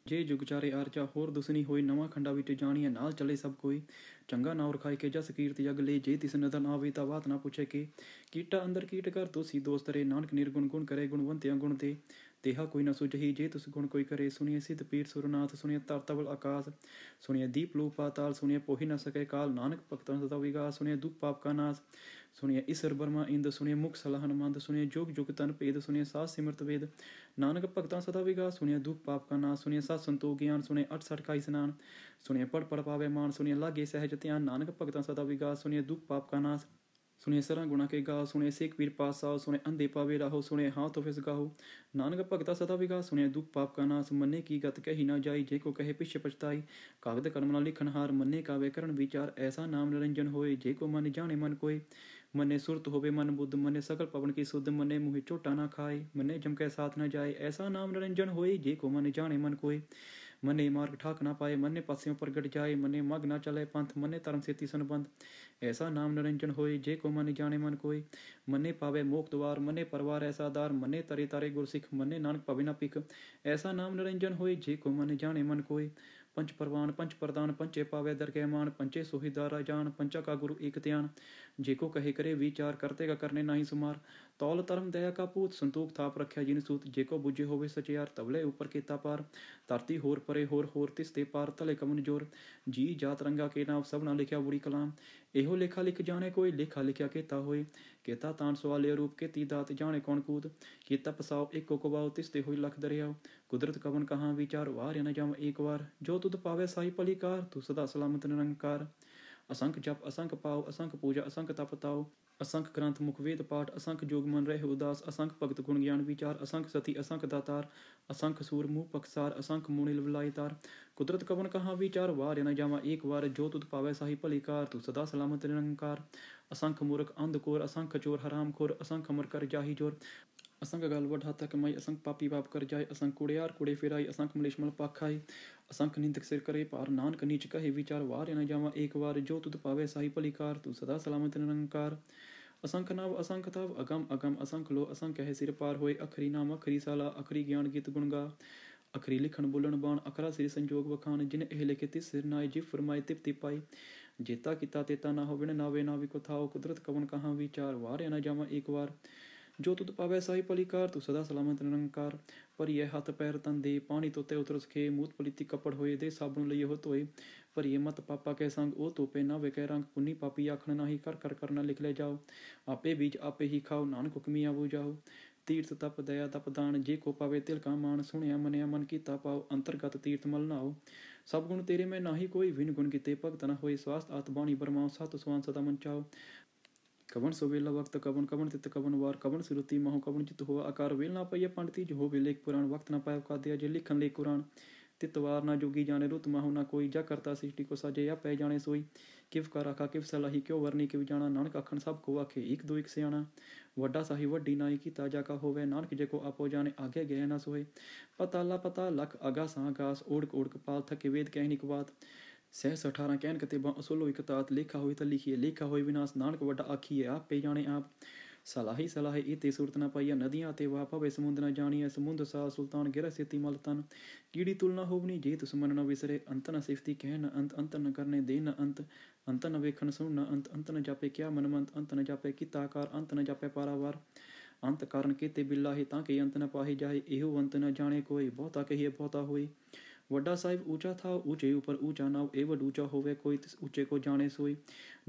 ਜੇ ਜੁਗ ਚਾਰੇ ਆਰਚਾ ਹੋਰ ਦੁਸਨੀ ਹੋਈ। ਨਵਾਂ ਖੰਡਾ ਵਿੱਚ ਜਾਣੀਏ ਨਾਲ ਚੱਲੇ ਸਭ ਕੋਈ। ਚੰਗਾ ਨਾਉ ਰਖਾਇ ਕੇ ਜਸ ਕੀਰਤ ਜਗ ਲੈ। ਜੇ ਤਿਸ ਨਦਰ ਆਵੇ ਤਾਂ ਬਾਤ ਨਾ ਪੁੱਛੇ ਕੇ। ਕੀਟਾ ਅੰਦਰ ਕੀਟ ਕਰ ਤੋਸੀ ਦੋਸਤ ਰੇ। ਨਾਨਕ ਨਿਰਗੁਣ ਗੁਣ ਕਰੇ ਗੁਣਵੰਤਿਆਂ ਗੁਣ ਤੇ। ਤੇਹਾ ਕੋਈ ਨਾ ਸੁਝਹੀ ਜੇ ਤੁਸ ਗੁਣ ਕੋਈ ਕਰੇ। ਸੁਣੀਏ ਸਿੱਧ ਪੀਰ ਸੁਰਨਾਥ ਸੁਣੀਏ ਧਰ ਤਵਲ ਆਕਾਸ। ਸੁਣੀਏ ਦੀਪ ਲੂ ਪਾਤਾਲ ਸੁਣੀਏ ਪੋਹੀ ਨਾ ਸਕੇ ਕਾਲ। ਨਾਨਕ ਭਗਤਾਂ ਸਦਾ ਵਿਗਾਸ ਸੁਣੀਏ ਦੁਖ ਪਾਪ ਕਾ ਨਾਸ। ਸੁਣੀਏ ਈਸਰ ਬਰਮਾ ਇੰਦ ਸੁਣੀਏ ਮੁਖ ਸਲਾਹਨ ਮੰਦ। ਸੁਣੀਏ ਜੁਗ ਜੁਗ ਤਨ ਭੇਦ ਸੁਣੀਏ ਸਾਸ ਸਿਮਰਤ ਵੇਦ। ਨਾਨਕ ਭਗਤਾਂ ਸਦਾ ਵਿਗਾਸ ਸੁਣੀਏ ਦੁਖ ਪਾਪ ਕਾ ਨਾਸ। ਸੁਣੀਏ ਸਤ ਸੰਤੋਖ ਗਿਆਨ ਸੁਣੀਏ 68 ਕਾ ਇਸਨਾਨ। ਸੁਣੀਏ ਪੜ ਪੜ ਪਾਵੇ ਮਾਨ ਸੁਣੀਏ ਲਾਗੇ ਸਹਿਜ ਧਿਆਨ। ਨਾਨਕ ਭਗਤਾਂ ਸਦਾ ਵਿਗਾਸ ਸੁਣੀਏ ਦੁਖ ਪਾਪ ਕਾ ਨਾਸ। ਸੁਣੀਏ ਸਰਾਂ ਗੁਣਾ ਕੇ ਗਾਓ ਸੁਣੀਏ ਸੇਖ ਪੀਰ ਪਾਸਾਓ। ਸੁਣੀਏ ਅੰਧੇ ਪਾਵੇ ਰਾਹੋ ਸੁਣੀਏ ਹਾਂ ਤੋ ਫਿਸ ਗਾਹੋ। ਨਾਨਕ ਭਗਤਾ ਸਦਾ ਵਿਗਾਸ ਸੁਣੀਏ ਦੁਖ ਪਾਪ ਕਾ ਨਾਸ। ਮੰਨੇ ਕੀ ਗਤ ਕਹੀ ਨਾ ਜਾਈ ਜੇ ਕੋ ਕਹੇ ਪਿਛ ਪਛਤਾਈ। ਕਾਗਦ ਕਲਮ ਨਾਲ ਲਿਖਣ ਹਾਰ ਮੰਨੇ ਕਾਵੇ ਕਰਨ ਵਿਚਾਰ। ਐਸਾ ਨਾਮ ਨਿਰੰਜਨ ਹੋਏ ਜੇ ਕੋ ਮਨ ਜਾਣੇ ਮਨ ਕੋਏ। ਮੰਨੇ ਸੁਰਤ ਹੋਵੇ ਮਨ ਬੁੱਧ ਮੰਨੇ ਸਕਲ ਪਵਨ ਕੀ ਸੁਧ। ਮੰਨੇ ਮੂੰਹ ਝੋਟਾ ਨਾ ਖਾਏ ਮੰਨੇ ਜਮਕੈ ਸਾਥ ਨਾ ਜਾਏ। ਐਸਾ ਨਾਮ ਨਿਰੰਜਨ ਹੋਏ ਜੇ ਕੋ ਮਨ ਜਾਣੇ ਮਨ ਕੋਏ। ਮੰਨੇ ਮਾਰਗ ਠਾਕ ਨਾ ਪਾਏ ਮੰਨੇ ਪਾਸਿਓਂ ਪ੍ਰਗਟ ਜਾਏ। ਮੰਨੇ ਮਗ ਨਾ ਚਲੇ ਪੰਥ ਮੰਨੇ ਧਰਮ ਸੇਤੀ ਸੰਬੰਧ। ਐਸਾ ਨਾਮ ਨਿਰੰਜਨ ਹੋਏ ਜੇ ਕੋ ਮਨ ਜਾਣੇ ਮਨ ਕੋਏ। ਮੰਨੇ ਪਾਵੇ ਮੋਖ ਦੁਆਰ ਮੰਨੇ ਪਰਵਾਰ ਐਸਾ ਦਾਰ। ਮੰਨੇ ਤਰੇ ਤਾਰੇ ਗੁਰਸਿੱਖ ਮੰਨੇ ਨਾਨਕ ਪਵੇ ਨਾ ਭਿਖ। ਐਸਾ ਨਾਮ ਨਿਰੰਜਨ ਹੋਏ ਜੇ ਕੋ ਮਨ ਜਾਣੇ ਮਨ ਕੋਏ। ਪੰਚ ਪਰਵਾਨ ਪੰਚ ਪ੍ਰਦਾਨ ਪੰਚੇ ਪਾਵੇ ਦਰਗਹਿ ਮਾਨ। ਪੰਚੇ ਸੋਹੀਦਾਰਾ ਜਾਨ ਪੰਚਾ ਕਾ ਗੁਰੂ ਏਕ ਧਿਆਨ। ਜੇ ਕੋ ਕਹੇ ਕਰੇ ਵਿਚਾਰ ਕਰਤੇ ਕਾ ਕਰਨੇ ਨਾਹੀ ਸੁਮਾਰ। ਤੌਲ ਧਰਮ ਦਇਆ ਕਾ ਪੂਤ ਸੰਤੋਖ ਥਾਪ ਰੱਖਿਆ ਜਿਨ ਸੂਤ। ਜੇ ਕੋ ਬੁੱਝੇ ਹੋਵੇ ਸਚਿਆਰ ਤਵਲੇ ਉੱਪਰ ਕੀਤਾ ਪਾਰ। ਧਰਤੀ ਹੋਰ ਪਰੇ ਹੋਰ ਹੋਰ ਤਿਸ ਤੇ ਪਾਰ ਤਲੇ ਕਮਨ ਜੋਰ। ਜੀ ਜਾਤ ਰੰਗਾ ਕੇ ਨਾਮ ਸਭਨਾ ਲਿਖਿਆ ਬੁਰੀ ਕਲਾਮ। ਇਹੋ ਲੇਖਾ ਲਿਖ ਜਾਣੇ ਕੋਈ ਲੇਖਾ ਲਿਖਿਆ ਕੀਤਾ ਹੋਏ। ਕੀਤਾ ਤਾਨ ਸਵਾਲੇ ਰੂਪ ਕੀਤੀ ਦਾਤ ਜਾਣੇ ਕੌਣ ਕੂਤ। ਕੀਤਾ ਪਸਾਓ ਇੱਕੋ ਕਵਾਓ ਤਿਸ ਤੇ ਹੋਈ ਲਖ ਦਰਿਆਓ। ਕੁਦਰਤ ਕਵਨ ਕਹਾਂ ਵਿਚਾਰ ਵਾਰ ਨਾ ਜਾਮ ਏਕ ਵਾਰ। ਜੋ ਤੁਧ ਪਾਵੇ ਸਾਈ ਭਲੀ ਕਾਰ ਤੂੰ ਸਦਾ ਸਲਾਮਤ ਨਿਰੰਕਾਰ। ਅਸੰਖ ਜਪ ਅਸੰਖ ਪਾਓ ਅਸੰਖ ਪੂਜਾ ਅਸੰਖ ਤਪ ਤਾਓ। ਅਸੰਖ ਗ੍ਰੰਥ ਮੁਖ ਵੇਦ ਪਾਠ ਅਸੰਖ ਜੋਗ ਮਨ ਰਹੇ ਉਦਾਸ। ਅਸੰਖ ਭਗਤ ਗੁਣ ਗਿਆਨ ਵਿਚਾਰ ਅਸੰਖ ਸਤੀ ਅਸੰਖ ਦਾਤਾਰ। ਅਸੰਖ ਸੂਰ ਮੂਹ ਪਖਸਾਰ ਅਸੰਖ ਮੂਣਿ ਲਵਲਾਈ ਤਾਰ। ਕੁਦਰਤ ਕਵਨ ਕਹਾਂ ਵਿਚਾਰ ਵਾਰ ਨਾ ਜਾਵਾਂ ਏਕ ਵਾਰ। ਜੋ ਤੁਧ ਪਾਵੇ ਸਾਹੀ ਭਲੀ ਕਾਰ ਤੂੰ ਸਦਾ ਸਲਾਮਤ ਨਿਰੰਕਾਰ। ਅਸੰਖ ਮੂਰਖ ਅੰਧ ਕੋਰ ਅਸੰਖ ਚੋਰ ਹਰਾਮ ਖੋਰ। ਅਸੰਖ ਅਮਰ ਕਰ ਜਾਹੀ ਜੋਰ। ਅਸੰਖ ਗਲ ਵੱਡ ਹੱਥ ਕਮਾਈ ਅਸੰਖ ਪਾਪੀ ਪਾਪ ਕਰ ਜਾਏ। ਅਸੰਖ ਕੁੜਿਆਰ ਕੁੜੇ ਫਿਰਾਈ ਅਸੰਖ ਮਲੇਸ਼ ਮਲ ਪਾਖ ਖਾਈ। ਅਸੰਖ ਨਿੰਦਕ ਸਿਰ ਕਰੇ ਭਾਰ ਨਾਨਕ ਨੀਚ ਕਹੇ ਵਿਚਾਰ ਵਾਰ ਨਾ ਜਾਵਾਂ ਏਕ ਵਾਰ। ਜੋ ਤੁਧ ਪਾਵੇ ਸਾਹੀ ਭਲੀ ਕਾਰ ਤੂੰ ਸਦਾ ਸਲਾਮਤ ਨਿਰੰਕਾਰ। ਅਸੰਖ ਨਵ ਅਸੰਖ ਤਵ ਅਗਮ ਅਗਮ ਅਸੰਖ ਲੋ ਅਸੰਖ ਕਹਿ ਸਿਰ ਪਾਰ ਹੋਏ। ਅਖਰੀ ਨਾਮ ਅਖਰੀ ਸਾਲਾ ਅਖਰੀ ਗਿਆਨ ਗੀਤ ਗੁਣ ਗਾ। ਅਖਰੀ ਲਿਖਣ ਬੋਲਣ ਬਾਣ ਅਖਰਾ ਸਿਰ ਸੰਜੋਗ ਵਖਾਣ। ਜਿਨ ਇਹ ਲਿਖੇ ਤਿਸ ਸਿਰ ਨਾਏ ਜਿ ਫਰਮਾਏ ਤਿਪਤੀ ਪਾਈ। ਜੇਤਾ ਕੀਤਾ ਤੇਤਾ ਨਾ ਹੋਵਣ ਨਾਵੇ ਨਾ ਵਿਕੋ ਥਾਓ। ਕੁਦਰਤ ਕਵਨ ਕਹਾਂ ਵਿਚਾਰ ਵਾਰ ਨਾ ਜਾਵਾਂ ਏਕ ਵਾਰ। ਜੋ ਤੁਧ ਪਾਵੇ ਸਾਈ ਭਲੀ ਕਾਰ ਤੂੰ ਸਦਾ ਸਲਾਮਤ ਨਿਰੰਕਾਰ। ਭਰੀਏ ਹੱਥ ਪੈਰ ਤਨ ਦੇ ਪਾਣੀ ਧੋਤੇ ਉਤਰ ਸਖੇ। ਮੂਤ ਪਲੀਤੀ ਕੱਪੜ ਹੋਏ ਦੇ ਸਾਬਣ ਲਈ ਉਹ ਧੋਏ। ਭਰੀਏ ਮਤ ਪਾਪਾ ਕੇ ਸੰਗ ਉਹ ਧੋਪੇ ਨਾ ਵੇਖੈ ਰੰਗ। ਪੁੰਨੀ ਪਾਪੀ ਆਖਣ ਨਾਹੀ ਕਰ ਕਰ ਕਰਨਾ ਲਿਖ ਲੈ ਜਾਓ। ਆਪੇ ਬੀਜ ਆਪੇ ਹੀ ਖਾਓ ਨਾਨਕ ਹੁਕਮੀ ਆਵੋ ਜਾਓ। ਤੀਰਥ ਤਪ ਦਇਆ ਤਪ ਦਾਨ ਜੇ ਕੋ ਪਾਵੇ ਤਿਲ ਕਾ ਮਾਨ। ਸੁਣਿਆ ਮੰਨਿਆ ਮਨ ਕੀਤਾ ਪਾਓ ਅੰਤਰਗਤ ਤੀਰਥ ਮਲ ਨਾਓ। ਸਭ ਗੁਣ ਤੇਰੇ ਮੈਂ ਨਾਹੀ ਕੋਈ ਵਿਨ ਗੁਣ ਕੀਤੇ ਭਗਤ ਨਾ ਹੋਏ। ਸਵਾਸਥ ਆਤ ਬਾਣੀ ਬਰਮਾਓ ਸਤ ਸੁਆਨ ਸਦਾ ਮਨ ਚਾਓ। ਕਵਨ ਸੋ ਵੇਲਾ ਵਕਤ ਕਵਨ ਕਵਨ ਤਿਤ ਕਵਨ ਵਾਰ। ਕਵਨ ਸਿਰੁਤੀ ਮਹੋ ਕਵਨ ਚਿਤ ਹੋਆ ਆਕਾਰ। ਵੇਲ ਨਾ ਪਈਆ ਪੰਡਤੀ ਜੋ ਹੋਵੇ ਲੇਖ ਪੁਰਾਣ। ਵਕਤ ਨਾ ਪਾਇਆ ਕਾਦਿਆ ਜੇ ਲਿਖਣ ਲਈ ਕੁਰਾਨ। ਤਿਤਵਾਰ ਨਾ ਜੋਗੀ ਜਾਣੇ ਰੁਤ ਮਾਹੋ ਨਾ ਕੋਈ। ਜਾ ਕਰਤਾ ਸ੍ਰਿਸ਼ਟੀ ਕੋ ਸਾਜੇ ਆ ਪੈ ਜਾਣੇ ਸੋਈ। ਕਿਵ ਕਰ ਆਖਾ ਕਿਵ ਸਲਾਹੀ ਕਿਉ ਵਰਨੀ ਕਿਵ ਜਾਣਾ। ਨਾਨਕ ਆਖਣ ਸਭ ਕੋ ਆਖੇ ਇੱਕ ਦੋ ਇੱਕ ਸਿਆਣਾ। ਵੱਡਾ ਸਾਹੀ ਵੱਡੀ ਨਾਈ ਕੀਤਾ ਜਾ ਕਾ ਹੋਵੇ। ਨਾਨਕ ਜੇ ਕੋ ਆਪੋ ਜਾਣੇ ਆਗੇ ਗਏ ਨਾ ਸੋਏ। ਪਤਾਲਾ ਪਤਾ ਲਖ ਅਗਾਸਾਂ ਆਗਾਸ। ਓੜਕ ਓੜਕ ਪਾਲ ਥਕੇ ਵੇਦ ਕਹਿ ਨਿਕ ਬਾਤ। ਸਹਿਸ 18 ਕਹਿਨ ਕਤੇਬਾਂ ਅਸੋਲੋ ਇੱਕ ਤਾਤ। ਲੇਖਾ ਹੋਈ ਤਾਂ ਲਿਖੀਏ ਲੇਖਾ ਹੋਈ ਵਿਨਾਸ਼। ਨਾਨਕ ਵੱਡਾ ਆਖੀਏ ਆਪੇ ਜਾਣੇ ਆਪ। ਸਲਾਹੀ ਸਲਾਹੇ ਇਤੇ ਸੂਰਤ ਨਾ ਪਾਈਆ। ਨਦੀਆਂ ਤੇ ਵਾਹ ਪਵੇ ਸਮੁੰਦ ਨਾ ਜਾਣੀਐ। ਸਮੁੰਦ ਸਾਲ ਸੁਲਤਾਨ ਗਿਰ ਸੇਤੀ ਮਲ ਤਨ। ਕੀੜੀ ਤੁਲ ਨਾ ਹੋਵਨੀ ਜੇ ਤੁਸ ਮਨ ਨਾ ਵਿਸਰੇ। ਅੰਤ ਨ ਸਿਫਤੀ ਕਹਿ ਨ ਅੰਤ ਅੰਤ ਨ ਕਰਨੇ ਦੇ ਨ ਅੰਤ। ਅੰਤ ਨ ਵੇਖਣ ਸੁਣ ਨ ਅੰਤ। ਅੰਤ ਨ ਜਾਪੇ ਕਿਆ ਮਨਮੰਤ। ਅੰਤ ਨ ਜਾਪੇ ਕੀਤਾ ਆਕਾਰ। ਅੰਤ ਨ ਜਾਪੇ ਪਾਰਾਵਾਰ। ਅੰਤ ਕਾਰਨ ਕੀਤੇ ਬਿਲਾਹੇ ਤਾਂ ਕਿ ਅੰਤ ਨ ਪਾਹੀ ਜਾਏ। ਇਹੋ ਅੰਤ ਨ ਜਾਣੇ ਕੋਈ ਬਹੁਤਾ ਕਹੀਏ ਬਹੁਤਾ ਹੋਈ। ਵੱਡਾ ਸਾਹਿਬ ਊਚਾ ਥਾ ਊਚੇ ਉੱਪਰ ਊਚਾ ਨਾਉ। ਇਹ ਵੱਡ ਊਚਾ ਹੋਵੇ ਕੋਈ ਤਿਸ ਊਚੇ ਕੋ ਜਾਣੇ ਸੋਈ।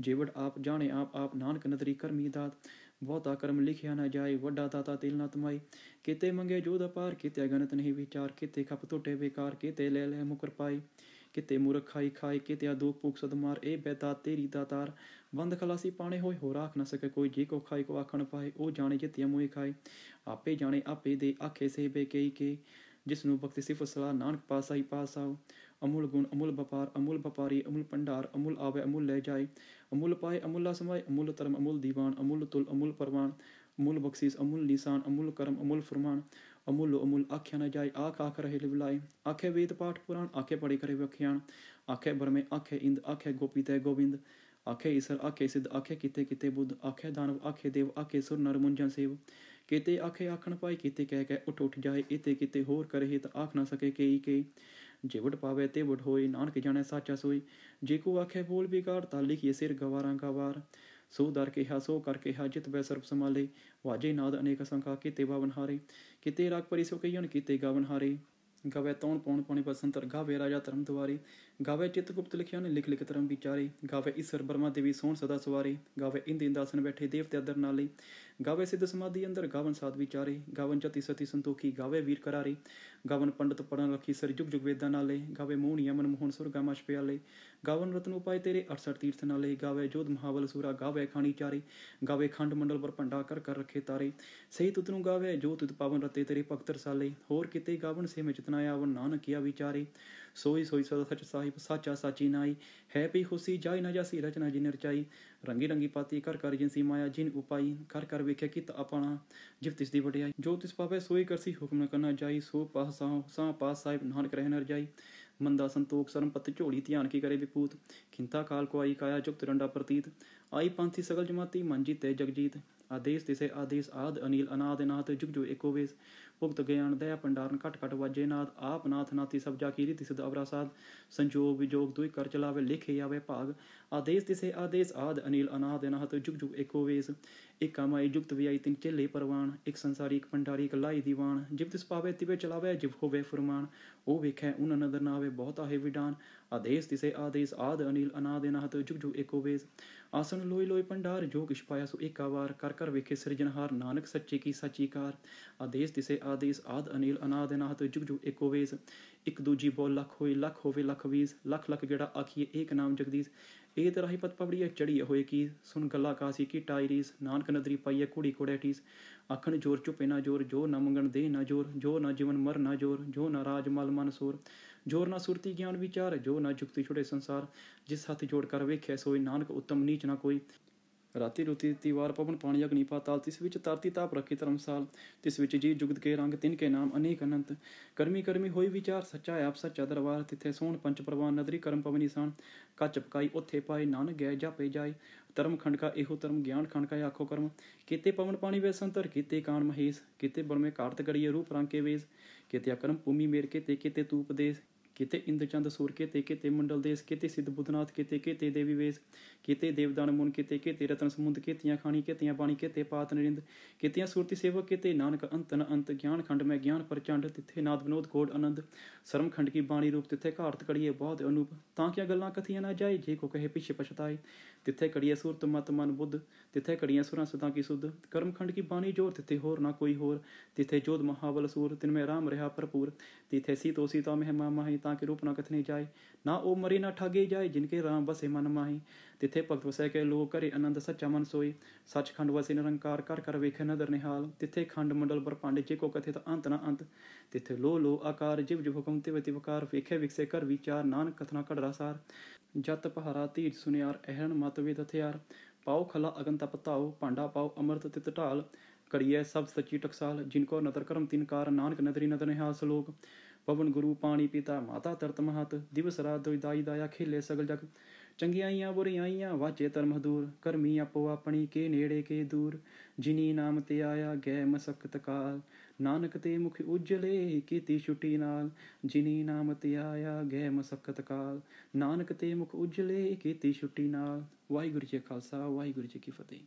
ਜੇਵੜ ਆਪ ਜਾਣੇ ਆਪ ਆਪ ਨਾਨਕ ਨਦਰੀ ਕਰਮੀ ਦਾਤ। ਬਹੁਤਾ ਕਰਮ ਲਿਖਿਆ ਨਾ ਜਾਏ ਵੱਡਾ ਦਾਤਾ ਤਿਲ ਨਾ ਤਮਾਈ। ਕਿਤੇ ਮੰਗੇ ਜੋਧ ਅਪਾਰ ਕਿਤੇ ਅਗਨਤ ਨਹੀਂ ਵਿਚਾਰ। ਕਿਤੇ ਖਪ ਟੁੱਟੇ ਬੇਕਾਰ ਕਿਤੇ ਲੈ ਲੈ ਮੁਕਰ ਪਾਈ। ਕਿਤੇ ਮੂਰਖ ਖਾਈ ਖਾਏ ਕਿਤੇ ਆਦੋਖ ਭੂਖ ਸਦਮਾਰ। ਇਹ ਬੈਦਾਤ ਤੇਰੀ ਦਾਤਾਰ। ਬੰਦ ਖਲਾਸੀ ਪਾਣੇ ਹੋਏ ਹੋਰ ਆਖ ਨਾ ਸਕੇ ਕੋਈ। ਜੇ ਕੋ ਖਾਈ ਕੋ ਆਖਣ ਪਾਏ ਉਹ ਜਾਣੇ ਜਿਤਿਆ ਮੋਏ ਖਾਏ। ਆਪੇ ਜਾਣੇ ਆਪੇ ਦੇ ਆਖੇ ਸੇ ਬੇ ਕਈ ਕੇ। ਜਿਸ ਨੂੰ ਭਗਤੀ ਸਿਫਤ ਸਲਾਹ ਨਾਨਕ ਪਾਸਾ ਹੀ ਪਾਸਾਓ। ਅਮੁੱਲ ਗੁਣ ਅਮੁੱਲ ਵਪਾਰ ਅਮੁੱਲ ਵਪਾਰੀ ਅਮੁੱਲ ਭੰਡਾਰ ਅਮੁੱਲ ਆਵੇ ਅਮੁੱਲ ਲੈ ਜਾਏ ਅਮੁੱਲ ਪਾਏ ਅਮੁੱਲਾ ਸਮਾਏ ਅਮੁੱਲ ਧਰਮ ਅਮੁੱਲ ਦੀਵਾਨ ਅਮੁੱਲ ਤੁਲ ਅਮੁੱਲ ਪਰਵਾਨ ਅਮੁੱਲ ਬਖਸ਼ੀਸ ਅਮੁੱਲ ਨਿਸ਼ਾਨ ਅਮੁੱਲ ਕਰਮ ਅਮੁੱਲ ਫਰਮਾਨ ਅਮੁੱਲ ਅਮੁੱਲ ਆਖਿਆ ਨਾ ਜਾਏ ਆਖ ਰਹੇ ਲਿਵਲਾਏ ਆਖੇ ਵੇਦ ਪਾਠ ਪੁਰਾਣ ਆਖੇ ਪੜੇ ਕਰੇ ਵਖਿਆਣ ਆਖੇ ਬਰਮੇ ਆਖੇ ਇੰਦ ਆਖੇ ਗੋਪੀ ਤੈ ਗੋਬਿੰਦ ਆਖੇ ਈਸਰ ਆਖੇ ਸਿੱਧ ਆਖੇ ਕਿਤੇ ਕਿਤੇ ਬੁੱਧ ਆਖੇ ਦਾਨਵ ਆਖੇ ਦੇਵ ਆਖੇ ਸੁਰ ਨਰ ਮੁੰਜਨ ਸੇਵ ਕਿਤੇ ਆਖੇ ਆਖਣ ਪਾਈ ਕਿਤੇ ਕਹਿ ਉੱਠ ਉੱਠ ਜਾਏ ਇਤੇ ਕਿਤੇ ਹੋਰ ਕਰੇ ਤਾਂ ਆਖ ਨਾ ਸਕੇ ਕਈ ਜਿਵਟ ਪਾਵੇ ਤੇ ਵਟ ਹੋਏ ਨਾਨਕ ਜਾਣੇ ਸਾਚਾ ਸੋਈ ਜੇ ਕੋ ਆਖੇ ਬੋਲ ਬਿਗਾੜ ਤਾਂ ਲਿਖੀਏ ਸਿਰ ਗਵਾਰਾਂ ਗਵਾਰ ਸੋ ਦਰ ਕਿਹਾ ਸੋ ਕਰ ਕਿਹਾ ਜਿਤ ਬੈ ਸਰਬ ਸੰਭਾਲੇ ਵਾਜੇ ਨਾਦ ਅਨੇਕ ਸੰਖਾ ਕਿਤੇ ਬਾਵਨ ਹਾਰੇ ਕਿਤੇ ਰਾਗ ਪਰੀ ਸੋ ਕਈਣ ਕਿਤੇ ਗਾਵਨ ਹਾਰੇ ਗਾਵੇ ਤੌਣ ਪੌਣ ਪਾਣੀ ਬਸੰਤਰ ਗਾਵੇ ਰਾਜਾ ਧਰਮ ਦੁਆਰੇ ਗਾਵੇ ਚਿਤ ਗੁਪਤ ਲਿਖਿਆ ਨੇ ਲਿਖ ਲਿਖ ਧਰਮ ਵਿਚਾਰੇ ਗਾਵੇ ਈਸਰ ਬਰਮਾ ਦੇਵੀ ਸੋਹਣ ਸਦਾ ਸਵਾਰੇ ਗਾਵੇ ਇੰਦ ਇੰਦਾਸਨ ਬੈਠੇ ਦੇਵਤੇ ਅਦਰ ਨਾਲੇ ਗਾਵੇ ਸਿੱਧ ਸਮਾਧੀ ਅੰਦਰ ਗਾਵਨ ਸਾਧ ਵਿਚਾਰੇ ਗਾਵਨ ਜਤੀ ਸਤੀ ਸੰਤੋਖੀ ਗਾਵੇ ਵੀਰ ਕਰਾਰੇ ਗਾਵਨ ਪੰਡਤ ਪੜਨ ਰੱਖੀ ਸਰ ਜੁਗ ਜੁਗ ਵੇਦਾਂ ਨਾਲੇ ਗਾਵੇ ਮੋਹਣ ਯਮਨ ਮੋਹਨ ਸੁਰ ਗਾਮਸ਼ ਪਿਆਲੇ ਗਾਵਨ ਰਤਨ ਉਪਾਏ ਤੇਰੇ 68 ਤੀਰਥ ਨਾਲੇ ਗਾਵੇ ਜੋਧ ਮਹਾਬਲ ਸੂਰਾ ਗਾਵੇ ਖਾਣੀ ਚਾਰੇ ਗਾਵੇ ਖੰਡ ਮੰਡਲ ਪਰ ਭੰਡਾ ਕਰ ਕਰ ਰੱਖੇ ਤਾਰੇ ਸਹੀ ਤੁਤ ਨੂੰ ਗਾਵੇ ਜੋ ਤੁਤ ਪਾਵਨ ਰਤੇ ਤੇਰੇ ਭਗਤ ਰਸਾਲੇ ਹੋਰ ਕਿਤੇ ਗਾਵਨ ਸੇ ਮੈਂ ਚਿਤਨਾ ਆਵਨ ਨਾਨਕ ਕੀਆ ਵਿਚਾਰੇ ਸੋਈ ਸੋਈ ਸਦਾ ਸਚ ਸਾਹਿਬ ਸਾਚਾ ਸਾਚੀ ਨਾਈ ਹੈ ਪੀ ਖੁਸ਼ੀ ਜਾਈ ਨਾ ਜਾਸੀ ਰਚਨਾ ਜਿਨ ਰਚਾਈ ਰੰਗੀ ਰੰਗੀ ਪਾਤੀ ਕਰ ਕਰ ਜਿਨਸੀ ਮਾਇਆ ਜਿਨ ਉਪਾਈ ਕਰ ਕਰ ਵੇਖਿਆ ਕਿਤ ਆਪਣਾ ਜਿਵ ਤਿਸ ਦੀ ਵਡਿਆਈ ਜੋ ਤਿਸ ਪਾਵੇ ਸੋਈ ਕਰਸੀ ਹੁਕਮ ਨ ਕਰਨਾ ਜਾਈ ਸੋ ਪਾਸ ਸਾਂ ਪਾਸ ਸਾਹਿਬ ਨਾਨਕ ਰਹਿ ਨ ਰਜਾਈ ਮੰਦਾ ਸੰਤੋਖ ਸਰਮ ਪਤ ਝੋਲੀ ਧਿਆਨ ਕੀ ਕਰੇ ਵਿਪੂਤ ਖਿੰਤਾ ਕਾਲ ਕੋ ਆਈ ਕਾਇਆ ਜੁਗਤ ਰੰਡਾ ਪ੍ਰਤੀਤ ਆਈ ਪੰਥੀ ਸਗਲ ਜਮਾਤੀ ਮਨ ਜੀਤੇ ਜਗਜੀਤ ਆਦੇਸ਼ ਤਿਸੇ ਆਦੇਸ਼ ਆਦ ਅਨੀਲ ਅਨਾਦ ਨਾਥ ਜੁਗ ਜੋ ਏਕੋ ਵੇਸ ਭੁਗਤ ਗਿਆਨ ਦਇਆ ਭੰਡਾਰਨ ਘਟ ਘਟ ਵਾਜੇ ਨਾਥ ਆਪ ਨਾਥ ਨਾਤੀ ਸਭ ਜਾ ਕੀ ਰੀਤੀ ਸਿਧ ਅਵਰਾ ਸਾਧ ਸੰਜੋਗ ਵਿਜੋਗ ਦੁਇ ਕਰ ਚਲਾਵੇ ਲਿਖੇ ਆਵੇ ਭਾਗ ਆਦੇਸ਼ ਤਿਸੇ ਆਦੇਸ਼ ਆਦ ਅਨੀਲ ਅਨਾਦ ਨਾਥ ਜੁਗ ਜੁਗ ਏਕੋ ਵੇਸ ਇੱਕ ਮਾਈ ਜੁਗਤ ਵਿਆਈ ਤਿਨ ਚੇਲੇ ਪਰਵਾਨ ਇੱਕ ਸੰਸਾਰੀ ਇੱਕ ਭੰਡਾਰੀ ਇੱਕ ਲਾਈ ਦੀਵਾਨ ਜਿਵ ਤਿਸ ਪਾਵੇ ਤਿਵੇ ਚਲਾਵੇ ਜਿਵ ਹੋਵੇ ਫਰਮਾਨ ਉਹ ਵੇਖੈ ਉਨ ਨਦਰ ਨਾ ਆਵੇ ਬਹੁਤ ਆਹੇ ਵਿਡਾਨ ਆਦੇਸ਼ ਤਿਸੇ ਆਦੇਸ਼ ਆਦ ਅਨੀਲ ਅਨਾਦ ਨਾਥ ਜੁਗ ਜੁਗ ਏਕੋ ਵੇਸ ਆਸਨ ਲੋਈ ਲੋਈ ਭੰਡਾਰ ਜੋ ਕਿਛ ਪਾਇਆ ਸੋ ਏਕਾ ਵਾਰ ਕਰ ਕਰ ਵੇਖੇ ਸਿਰਜਣਹਾਰ ਨਾਨਕ ਸੱਚੇ ਕੀ ਸਾਚੀ ਕਾਰ ਆਦੇਸ਼ ਤਿਸੇ ਆਦੇਸ਼ ਆਦ ਅਨੀਲ ਅਨਾਦ ਨਾਥ ਜੁਗ ਜੁਗ ਏਕੋ ਵੇਸ ਇੱਕ ਦੂਜੀ ਬੋਲ ਲੱਖ ਹੋਏ ਲੱਖ ਹੋਵੇ ਲੱਖ ਵੀਸ ਲੱਖ ਲੱਖ ਜਿਹੜਾ ਆਖੀਏ ਏਕ ਨਾਮ ਜਗਦੀਸ਼ ਇਹ ਤਰਾਹੀ ਪਤ ਪਵੜੀਏ ਚੜੀਏ ਹੋਏ ਕੀ ਸੁਣ ਗੱਲਾਂ ਕਾਸੀ ਕੀ ਟਾਇਰੀਸ ਨਾਨਕ ਨਦਰੀ ਪਾਈਏ ਕੁੜੀ ਕੋੜੇ ਠੀਸ ਆਖਣ ਜੋਰ ਚੁਪੇ ਨਾ ਜੋਰ ਜੋ ਨਾ ਮੰਗਣ ਦੇ ਨਾ ਜੋਰ ਜੋ ਨਾ ਜੀਵਨ ਮਰ ਨਾ ਜੋਰ ਜੋ ਨਾ ਰਾਜ ਮਲ ਮਨ ਸੋਰ ਜੋਰ ਨਾ ਸੁਰਤੀ ਗਿਆਨ ਵਿਚਾਰ ਜੋ ਨਾ ਜੁਗਤੀ ਛੁੜੇ ਸੰਸਾਰ ਜਿਸ ਹੱਥ ਜੋੜ ਕਰ ਵੇਖਿਆ ਸੋਈ ਨਾਨਕ ਉੱਤਮ ਨੀਚ ਨਾ ਕੋਈ ਰਾਤੀ ਰੁਤੀ ਤਿਵਾਰ ਪਵਨ ਪਾਣੀ ਅਗਨੀ ਪਾਤਾਲ ਤਿਸ ਵਿੱਚ ਧਰਤੀ ਤਾਪ ਰੱਖੀ ਧਰਮਸਾਲ ਤਿਸ ਵਿੱਚ ਜੀ ਜੁਗਤ ਕੇ ਰੰਗ ਤਿਨ ਕੇ ਨਾਮ ਅਨੇਕ ਅਨੰਤ ਕਰਮੀ ਕਰਮੀ ਹੋਈ ਵਿਚਾਰ ਸੱਚਾ ਆਪ ਸੱਚਾ ਦਰਬਾਰ ਤਿੱਥੇ ਸੋਹਣ ਪੰਚ ਪ੍ਰਵਾਨ ਨਦਰੀ ਕਰਮ ਪਵਨੀ ਸਾਨ ਕੱਚ ਪਕਾਈ ਉੱਥੇ ਪਾਏ ਨਾਨਕ ਗਏ ਜਾਪੇ ਜਾਏ ਧਰਮ ਖੰਡ ਕਾ ਇਹੋ ਧਰਮ ਗਿਆਨ ਖੰਡ ਕਾ ਆਖੋ ਕਰਮ ਕੀਤੇ ਪਵਨ ਪਾਣੀ ਵੇ ਸੰਤਰ ਕੀਤੇ ਕਾਨ ਮਹੇਸ਼ ਕੀਤੇ ਬਰਮੇ ਕਾਰਤ ਕਰੀਏ ਰੂਪ ਰੰਗ ਕੇ ਵੇਸ ਕੀਤੇ ਅਕਰਮ ਭੂਮੀ ਮੇਰ ਕੇ ਤੇ ਕੀਤੇ ਤੂਪ ਉਪਦੇਸ਼ ਕਿਤੇ ਇੰਦ ਚੰਦ ਸੂਰ ਕਿਤੇ ਕਿਤੇ ਮੰਡਲ ਦੇਸ ਕਿਤੇ ਸਿੱਧ ਬੁੱਧਨਾਥ ਕਿਤੇ ਕਿਤੇ ਦੇਵੀ ਵੇਸ ਕਿਤੇ ਦੇਵਦਾਨ ਮੁਨ ਕਿਤੇ ਕਿਤੇ ਰਤਨ ਸਮੁੰਦ ਕਿਤੀਆਂ ਖਾਣੀ ਕਿਤੀਆਂ ਬਾਣੀ ਕਿਤੇ ਪਾਤ ਨਰਿੰਦ ਕਿਤੀਆਂ ਸੁਰਤੀ ਸੇਵਕ ਕਿਤੇ ਨਾਨਕ ਅੰਤ ਨ ਅੰਤ ਗਿਆਨ ਖੰਡ ਮੈਂ ਗਿਆਨ ਪ੍ਰਚੰਡ ਤਿੱਥੇ ਨਾਦ ਵਿਨੋਦ ਕੋਡ ਆਨੰਦ ਸਰਮ ਖੰਡ ਕੀ ਬਾਣੀ ਰੂਪ ਤਿੱਥੇ ਘਾਰਤ ਕੜੀਏ ਬਹੁਤ ਅਨੂਪ ਤਾਂ ਕਿਆ ਗੱਲਾਂ ਕਥੀਆਂ ਨਾ ਜਾਏ ਜੇ ਕੋ ਕਹੇ ਪਿਛੇ ਪਛਤਾਏ ਤਿੱਥੇ ਕੜੀਏ ਸੁਰਤ ਮਤ ਮਨ ਬੁੱਧ ਤਿੱਥੇ ਕੜੀਆਂ ਸੁਰਾਂ ਸਦਾ ਕੀ ਸੁਧ ਕਰਮ ਖੰਡ ਕੀ ਬਾਣੀ ਜੋਰ ਤਿੱਥੇ ਹੋਰ ਨਾ ਕੋਈ ਹੋਰ ਤਿੱਥੇ ਜੋਧ ਮਹਾਬਲ ਸੂਰ ਤਿਨ ਮੈਂ ਰਾਮ ਰਿਹਾ ਭਰਪੂਰ ਤਿੱਥੇ ਸੀਤੋ ਸੀਤਾ ਮਹਿਮਾ ਮਾਹੀ ਤਾਂ ਕਿ ਰੂਪ ਨਾ ਕਥਨੇ ਜਾਏ ਨਾ ਉਹ ਮਰੀ ਨਾ ਠਾਗੇ ਜਾਏ ਜਿਨਕੇ ਰਾਮ ਬਸੇ ਮਨ ਮਾਹੀ ਤਿੱਥੇ ਭਗਤ ਵਸੈ ਕੇ ਲੋਕ ਘਰੇ ਆਨੰਦ ਸੱਚਾ ਮਨ ਸੋਈ ਸੱਚਖੰਡ ਵਸੇ ਨਿਰੰਕਾਰ ਕਰ ਕਰ ਵੇਖੇ ਨਦਰ ਨਿਹਾਲ ਤਿੱਥੇ ਖੰਡ ਮੰਡਲ ਬ੍ਰਹਮੰਡ ਜੇ ਕੋ ਕਥੇ ਤਾਂ ਅੰਤ ਨਾ ਅੰਤ ਤਿੱਥੇ ਲੋ ਲੋ ਆਕਾਰ ਜਿਵ ਜਿਵ ਹੁਕਮ ਤਿਵ ਤਿਵਕਾਰ ਵੇਖੇ ਵਿਕਸੇ ਕਰ ਵਿਚਾਰ ਨਾਨਕ ਕਥਨਾ ਘੜਰਾ ਸਾਰ ਜਤ ਪਹਾਰਾ ਧੀਰ ਸੁਨਿਆਰ ਅਹਿਰਨ ਮਤ ਵੇਦ ਹਥਿਆਰ ਪਾਓ ਖਲਾ ਅਗਨ ਤਪ ਧਾਓ ਭਾਂਡਾ ਪਾਓ ਅੰਮ੍ਰਿਤ ਤਿਤ ਢਾਲ ਕਰੀਏ ਸਭ ਸੱਚੀ ਟਕਸਾਲ ਜਿਨਕੋ ਨਦਰ ਕਰਮ ਤਿਨਕਾਰ ਨਾਨਕ ਨਦਰੀ ਨਦਰ ਨਿਹਾਲ ਸਲੋਕ ਪਵਨ ਗੁਰੂ ਪਾਣੀ ਪਿਤਾ ਮਾਤਾ ਤਰਤ ਮਹਤ ਦਿਵਸ ਰਾਤ ਦੋਇ ਦਾਈ ਦਾਇਆ ਖੇਲੇ ਸਗਲ ਜਗ ਚੰਗਿਆਈਆਂ ਬੁਰੀਆਈਆਂ ਵਾਚੇ ਧਰਮ ਦੂਰ ਕਰਮੀ ਆਪੋ ਆਪਣੀ ਕੇ ਨੇੜੇ ਕੇ ਦੂਰ ਜਿਨੀ ਨਾਮ ਤੇ ਆਇਆ ਗੈ ਮਸਕਤ ਕਾਲ ਨਾਨਕ ਤੇ ਮੁਖ ਉਜਲੇ ਕੀਤੀ ਛੁੱਟੀ ਨਾਲ ਜਿਨੀ ਨਾਮ ਤੇ ਆਇਆ ਗੈ ਮਸਕਤ ਕਾਲ ਨਾਨਕ ਤੇ ਮੁਖ ਉਜਲੇ ਕੀਤੀ ਛੁੱਟੀ ਨਾਲ ਵਾਹਿਗੁਰੂ ਜੀ ਕਾ ਖਾਲਸਾ ਵਾਹਿਗੁਰੂ ਜੀ ਕੀ ਫਤਿਹ।